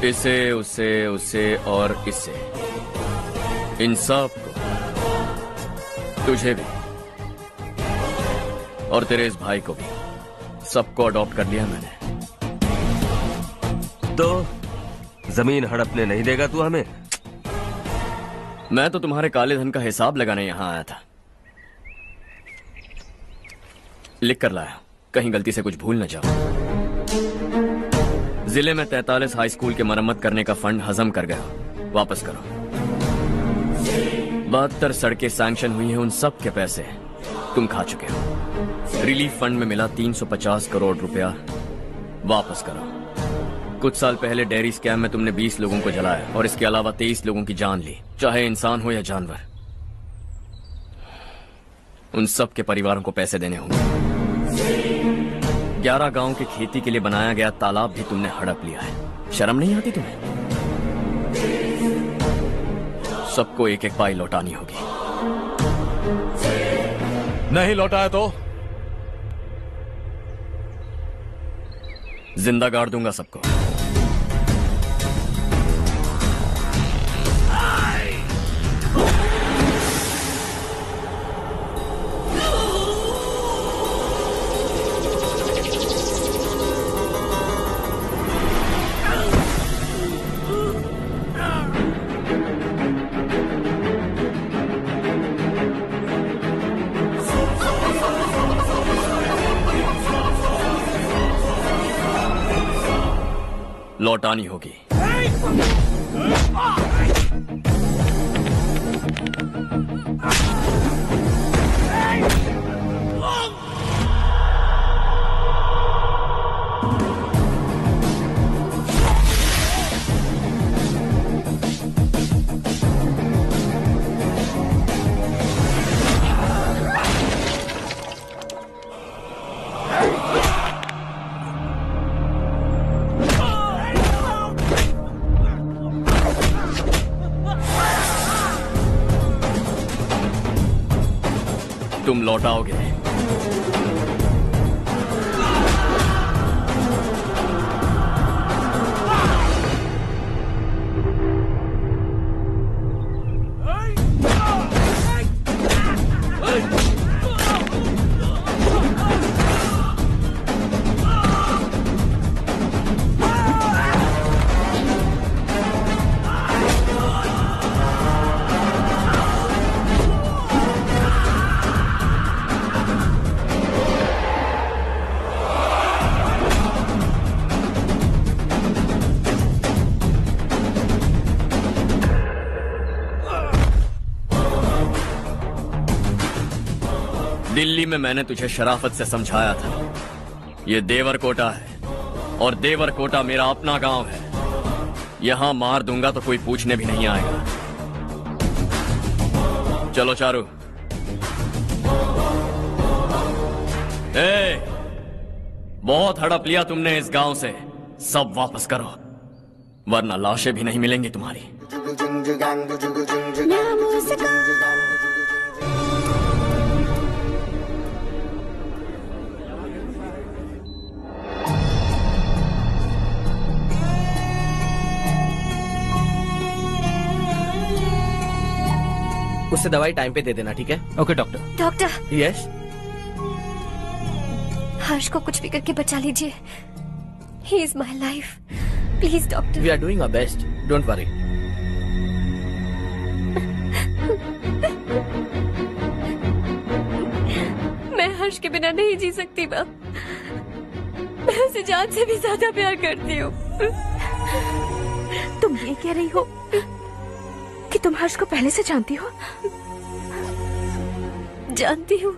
इसे, उससे, उससे और इससे, इन सब को, तुझे भी और तेरे इस भाई को भी, सबको अडॉप्ट कर लिया मैंने। तो जमीन हड़पने नहीं देगा तू हमें? मैं तो तुम्हारे काले धन का हिसाब लगाने यहां आया था। लिख कर लाया, कहीं गलती से कुछ भूल न जाओ। जिले में 43 हाई स्कूल के मरम्मत करने का फंड हजम कर गया, वापस करो। 72 सड़कें सैंक्शन हुई हैं, उन सब के पैसे तुम खा चुके हो। रिलीफ फंड में मिला 350 करोड़ रुपया, वापस करो। कुछ साल पहले डेयरी स्कैम में तुमने 20 लोगों को जलाया और इसके अलावा 23 लोगों की जान ली, चाहे इंसान हो या जानवर। उन सब के परिवारों को पैसे देने होंगे। 11 गांव की खेती के लिए बनाया गया तालाब भी तुमने हड़प लिया है। शर्म नहीं आती तुम्हें? सबको एक एक पाई लौटानी होगी। नहीं लौटाया तो जिंदा गाड़ दूंगा सबको। लौटानी होगी। तुम लौटाओगे। दिल्ली में मैंने तुझे शराफत से समझाया था, ये देवरकोटा है और देवरकोटा मेरा अपना गांव है। यहां मार दूंगा तो कोई पूछने भी नहीं आएगा। चलो चारू। बहुत हड़प लिया तुमने इस गांव से, सब वापस करो वरना लाशें भी नहीं मिलेंगी तुम्हारी। उससे दवाई टाइम पे दे देना, ठीक है? Okay doctor. Doctor. Yes. Harsh को कुछ भी करके बचा लीजिए। He is my life, please doctor. We are doing our best, don't worry. मैं हर्ष के बिना नहीं जी सकती माँ। मैं उसे जान से भी ज्यादा प्यार करती हूँ। तुम ये कह रही हो कि तुम हर्ष को पहले से जानती हो? जानती हूँ,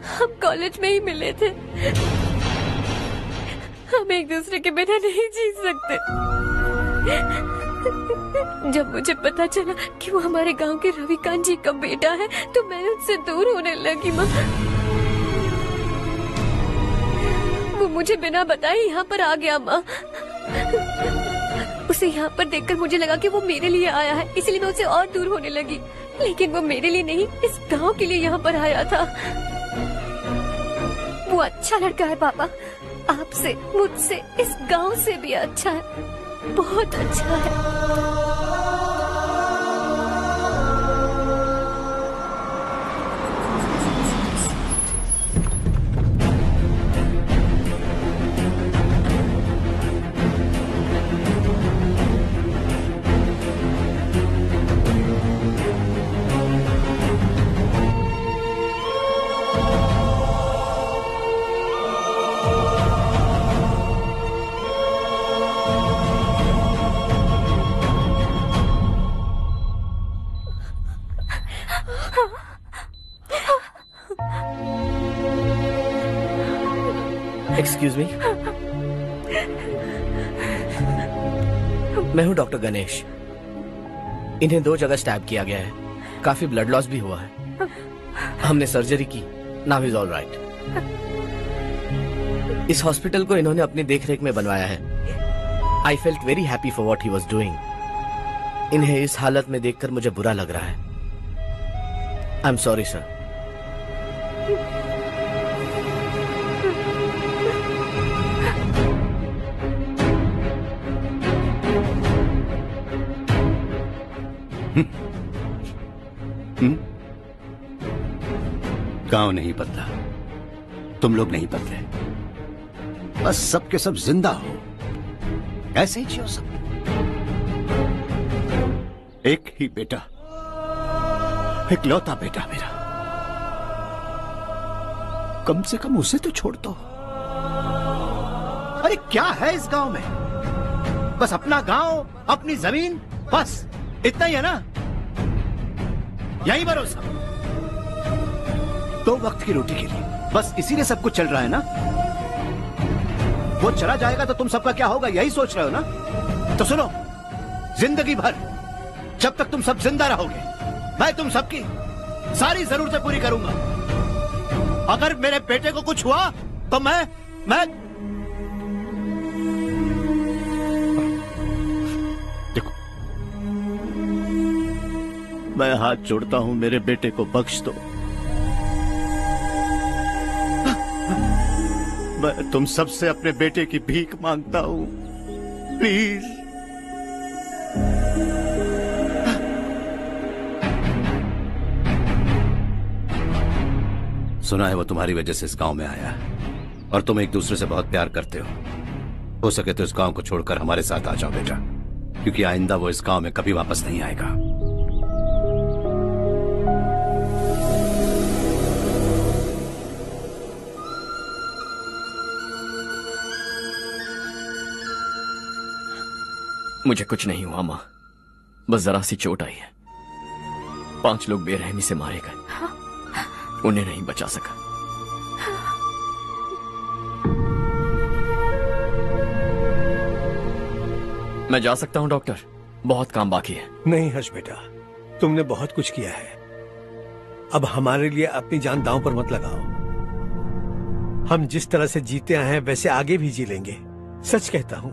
हम कॉलेज में ही मिले थे। हम एक दूसरे के बिना नहीं जी सकते। जब मुझे पता चला कि वो हमारे गांव के रविकांत जी का बेटा है तो मैं उससे दूर होने लगी माँ। वो मुझे बिना बताए यहाँ पर आ गया माँ। उसे यहाँ पर देखकर मुझे लगा कि वो मेरे लिए आया है, इसलिए मैं उससे और दूर होने लगी। लेकिन वो मेरे लिए नहीं, इस गांव के लिए यहाँ पर आया था। वो अच्छा लड़का है पापा, आपसे, मुझसे, इस गांव से भी अच्छा है, बहुत अच्छा है। एक्सक्यूज मी, मैं हूं डॉक्टर गणेश। इन्हें 2 जगह स्टैब किया गया है, काफी ब्लड लॉस भी हुआ है। हमने सर्जरी की, नाउ इज ऑल राइट। इस हॉस्पिटल को इन्होंने अपनी देखरेख में बनवाया है। I felt very happy for what he was doing. इन्हें इस हालत में देखकर मुझे बुरा लग रहा है। I am sorry sir. गांव नहीं बदला, तुम लोग नहीं बदले, बस सबके सब जिंदा हो, ऐसे ही जियो सब। एक ही बेटा, इकलौता बेटा मेरा, कम से कम उसे तो छोड़ दो। अरे क्या है इस गांव में? बस अपना गांव, अपनी जमीन, बस इतना ही है ना? यही भरोसा, 2 वक्त की रोटी के लिए, बस इसीलिए सब कुछ चल रहा है ना? वो चला जाएगा तो तुम सबका क्या होगा, यही सोच रहे हो ना? तो सुनो, जिंदगी भर जब तक तुम सब जिंदा रहोगे, मैं तुम सबकी सारी जरूरतें पूरी करूंगा। अगर मेरे बेटे को कुछ हुआ तो मैं देखो, मैं हाथ जोड़ता हूं, मेरे बेटे को बख्श दो। मैं तुम सबसे अपने बेटे की भीख मांगता हूं, प्लीज। सुना है वो तुम्हारी वजह से इस गांव में आया है और तुम एक दूसरे से बहुत प्यार करते हो सके तो इस गांव को छोड़कर हमारे साथ आ जाओ बेटा, क्योंकि आइंदा वो इस गांव में कभी वापस नहीं आएगा। मुझे कुछ नहीं हुआ माँ, बस जरा सी चोट आई है। 5 लोग बेरहमी से मारे गए, उन्हें नहीं बचा सका। मैं जा सकता हूं डॉक्टर, बहुत काम बाकी है। नहीं हर्ष बेटा, तुमने बहुत कुछ किया है, अब हमारे लिए अपनी जान दांव पर मत लगाओ। हम जिस तरह से जीते आए हैं वैसे आगे भी जी लेंगे, सच कहता हूं।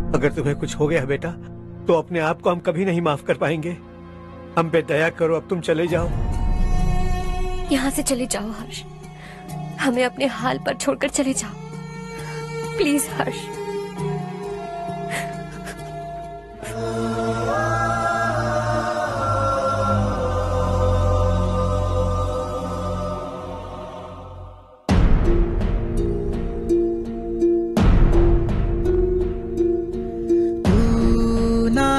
अगर तुम्हें कुछ हो गया बेटा तो अपने आप को हम कभी नहीं माफ कर पाएंगे। हम पे दया करो, अब तुम चले जाओ। यहाँ से चले जाओ हर्ष, हमें अपने हाल पर छोड़कर चले जाओ प्लीज हर्ष।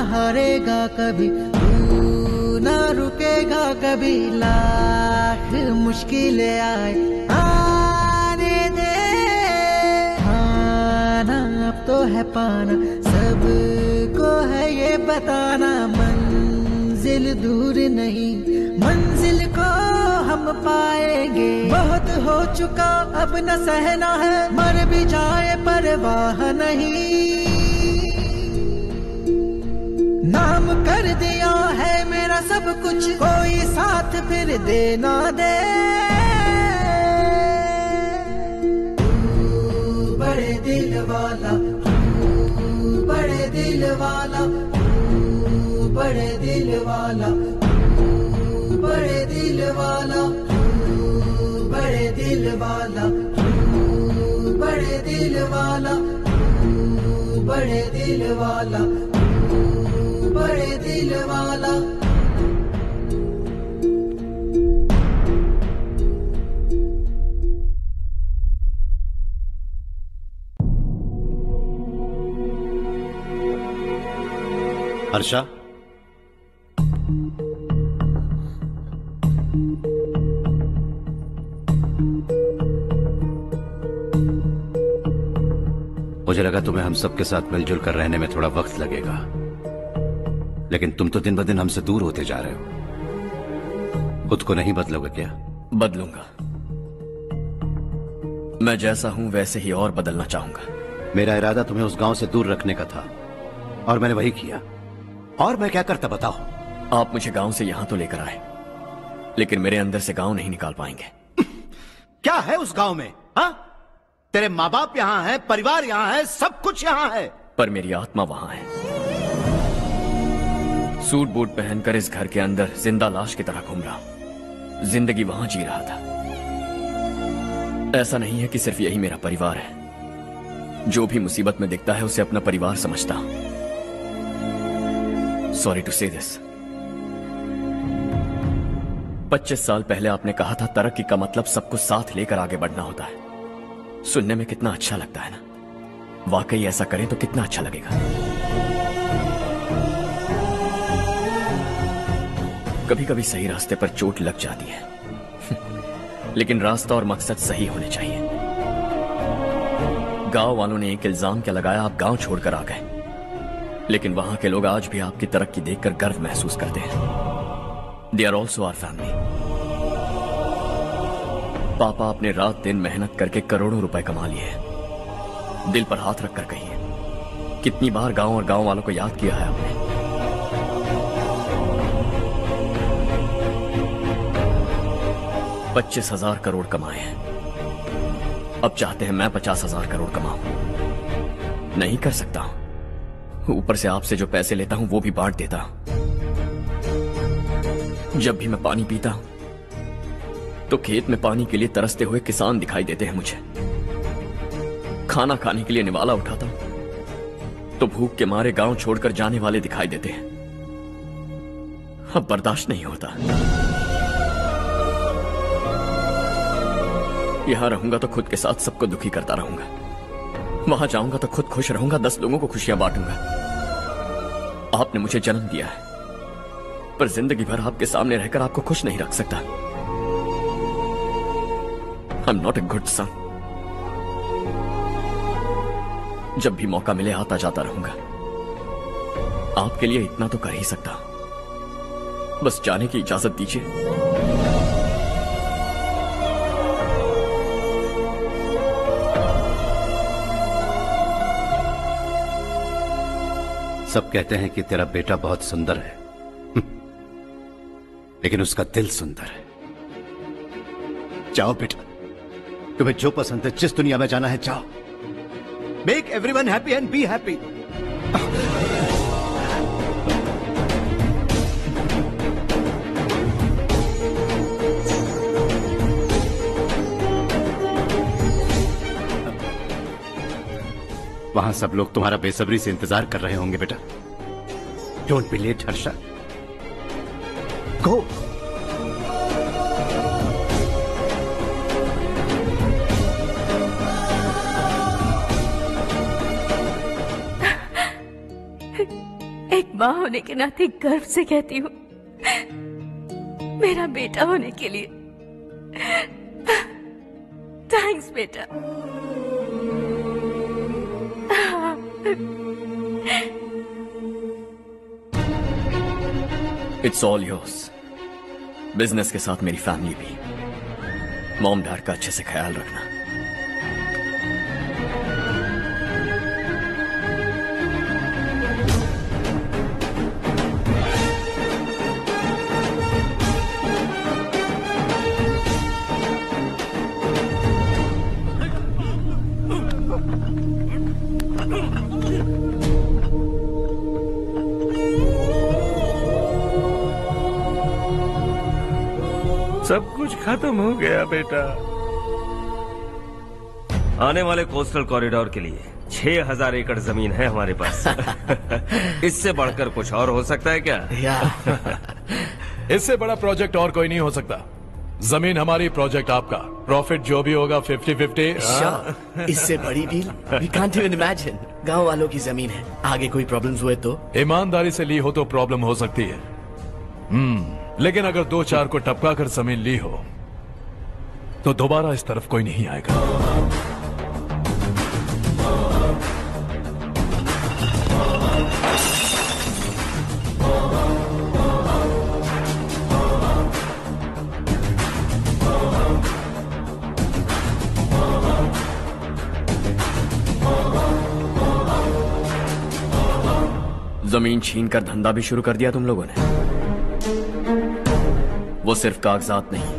हारेगा कभी, तू ना रुकेगा कभी, लाख मुश्किलें आए आने दे। खाना अब तो है पाना, सबको है ये बताना, मंजिल दूर नहीं, मंजिल को हम पाएंगे। बहुत हो चुका अब न सहना है, मर भी जाए परवाह नहीं। नाम कर दिया है मेरा सब कुछ, कोई साथ फिर देना दे। तू बड़े दिल वाला, तू बड़े दिल वाला, तू बड़े दिल वाला, तू बड़े दिल वाला, तू बड़े दिल वाला, तू बड़े दिल वाला, तू बड़े दिल वाला, बड़े दिल वाला। हर्षा, मुझे लगा तुम्हें हम सबके साथ मिलजुल कर रहने में थोड़ा वक्त लगेगा, लेकिन तुम तो दिन ब दिन हमसे दूर होते जा रहे हो। खुद को नहीं बदलोगे क्या? बदलूंगा, मैं जैसा हूं वैसे ही और बदलना चाहूंगा। मेरा इरादा तुम्हें उस गांव से दूर रखने का था और मैंने वही किया। और मैं क्या करता बताओ? आप मुझे गांव से यहां तो लेकर आए, लेकिन मेरे अंदर से गांव नहीं निकाल पाएंगे। क्या है उस गांव में? हाँ, तेरे माँ बाप यहाँ है, परिवार यहाँ है, सब कुछ यहाँ है, पर मेरी आत्मा वहां है। सूट बूट पहनकर इस घर के अंदर जिंदा लाश की तरह घूम रहा हूं, जिंदगी वहां जी रहा था। ऐसा नहीं है कि सिर्फ यही मेरा परिवार है, जो भी मुसीबत में दिखता है उसे अपना परिवार समझता हूं। सॉरी टू से दिस। 25 साल पहले आपने कहा था तरक्की का मतलब सबको साथ लेकर आगे बढ़ना होता है। सुनने में कितना अच्छा लगता है ना? वाकई ऐसा करें तो कितना अच्छा लगेगा। कभी कभी सही रास्ते पर चोट लग जाती है, लेकिन रास्ता और मकसद सही होने चाहिए। गांव वालों ने एक इल्जाम क्या लगाया, आप गांव छोड़कर आ गए, लेकिन वहां के लोग आज भी आपकी तरक्की देखकर गर्व महसूस करते हैं। They are also our family. पापा आपने रात दिन मेहनत करके करोड़ों रुपए कमा लिए हैं। दिल पर हाथ रखकर कहिए, कितनी बार गांव और गांव वालों को याद किया है आपने? 25,000 करोड़ कमाए हैं, अब चाहते हैं मैं 50,000 करोड़ कमाऊं। नहीं कर सकता हूं। ऊपर से आपसे जो पैसे लेता हूं वो भी बांट देता हूं। जब भी मैं पानी पीता हूं तो खेत में पानी के लिए तरसते हुए किसान दिखाई देते हैं मुझे। खाना खाने के लिए निवाला उठाता हूं तो भूख के मारे गांव छोड़कर जाने वाले दिखाई देते हैं। अब बर्दाश्त नहीं होता। यहां रहूंगा तो खुद के साथ सबको दुखी करता रहूंगा, वहां जाऊंगा तो खुद खुश रहूंगा, 10 लोगों को खुशियां बांटूंगा। आपने मुझे जन्म दिया है, पर जिंदगी भर आपके सामने रहकर आपको खुश नहीं रख सकता। I'm not a good son। जब भी मौका मिले आता जाता रहूंगा। आपके लिए इतना तो कर ही सकता, बस जाने की इजाजत दीजिए। सब कहते हैं कि तेरा बेटा बहुत सुंदर है, लेकिन उसका दिल सुंदर है। जाओ बेटा, तुम्हें जो पसंद है, जिस दुनिया में जाना है जाओ। Make everyone happy and be happy. वहां सब लोग तुम्हारा बेसब्री से इंतजार कर रहे होंगे बेटा। डोंट बी लेट हर्षा, गो। एक माँ होने के नाते गर्व से कहती हूँ, मेरा बेटा होने के लिए थैंक्स बेटा। It's all yours. बिजनेस के साथ मेरी फैमिली भी। मॉम डैड का अच्छे से ख्याल रखना। सब कुछ खत्म हो गया बेटा। आने वाले कोस्टल कॉरिडोर के लिए 6000 एकड़ जमीन है हमारे पास। इससे बढ़कर कुछ और हो सकता है क्या? इससे बड़ा प्रोजेक्ट और कोई नहीं हो सकता। जमीन हमारी, प्रोजेक्ट आपका। प्रॉफिट जो भी होगा 50-50। इससे बड़ी deal we can't even imagine. गांव वालों की जमीन है, आगे कोई प्रॉब्लम्स हुए तो? ईमानदारी से ली हो तो प्रॉब्लम हो सकती है, लेकिन अगर 2-4 को टपका कर जमीन ली हो तो दोबारा इस तरफ कोई नहीं आएगा। जमीन छीनकर धंधा भी शुरू कर दिया तुम लोगों ने। वो सिर्फ कागजात नहीं,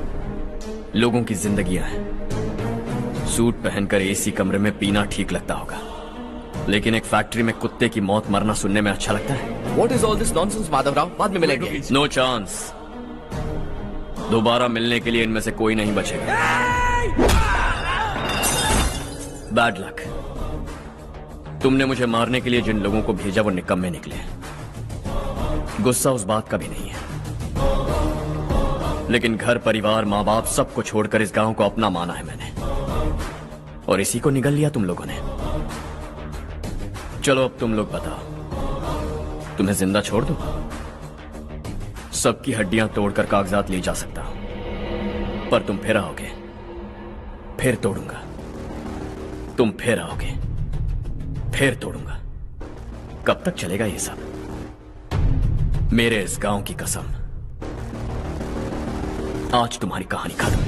लोगों की जिंदगियां हैं। सूट पहनकर एसी कमरे में पीना ठीक लगता होगा, लेकिन एक फैक्ट्री में कुत्ते की मौत मरना सुनने में अच्छा लगता है। What is all this nonsense, Madhavrao? बाद में मिलेंगे। No chance. दोबारा मिलने के लिए इनमें से कोई नहीं बचेगा। Bad luck. तुमने मुझे मारने के लिए जिन लोगों को भेजा वो निकम्मे निकले। गुस्सा उस बात का भी नहीं है, लेकिन घर परिवार माँ बाप सबको छोड़कर इस गांव को अपना माना है मैंने, और इसी को निगल लिया तुम लोगों ने। चलो अब तुम लोग बताओ, तुम्हें जिंदा छोड़ दूं? सबकी हड्डियां तोड़कर कागजात ले जा सकता हूं, पर तुम फिर आओगे, फिर तोड़ूंगा। तुम फिर आओगे, फिर तोड़ूंगा। कब तक चलेगा ये सब? मेरे इस गांव की कसम, आज तुम्हारी कहानी खत्म।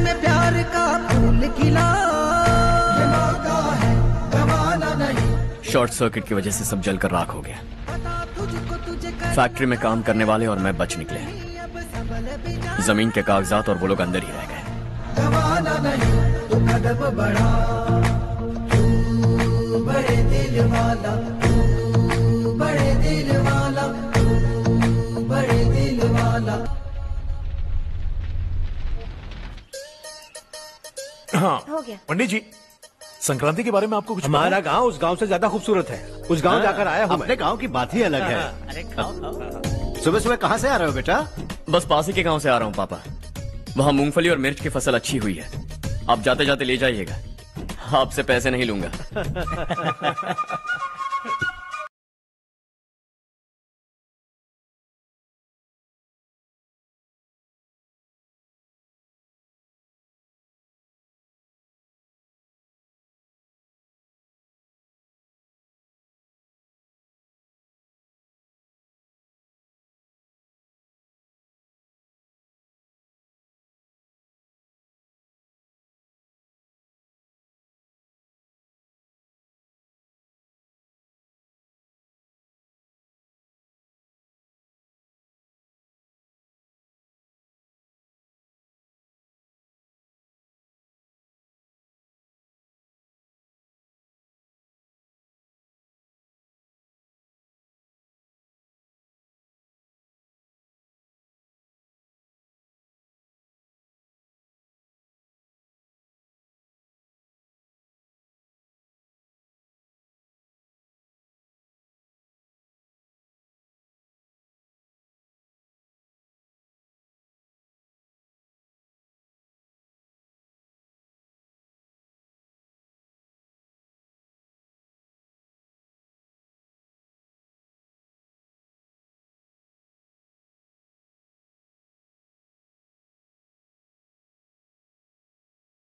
में प्यार का फूल खिला, ये मौका है गवाना नहीं। शॉर्ट सर्किट की वजह से सब जलकर राख हो गया। फैक्ट्री में काम करने वाले और मैं बच निकले। जमीन के कागजात और वो लोग अंदर ही रह गए। गवाना नहीं तो कदम बढ़ा, तू बड़े दिल वाला, तू बड़े दिल वाला, तू बड़े दिल वाला। हाँ हो गया। पंडित जी, संक्रांति के बारे में आपको कुछ हमारा गांव उस गांव से ज्यादा खूबसूरत है। उस गांव जाकर आया हूँ। अपने गांव की बात ही अलग है। अरे खाओ। सुबह सुबह कहाँ से आ रहे हो बेटा? बस पास ही के गांव से आ रहा हूँ पापा। वहाँ मूंगफली और मिर्च की फसल अच्छी हुई है। आप जाते जाते ले जाइएगा। आपसे पैसे नहीं लूंगा।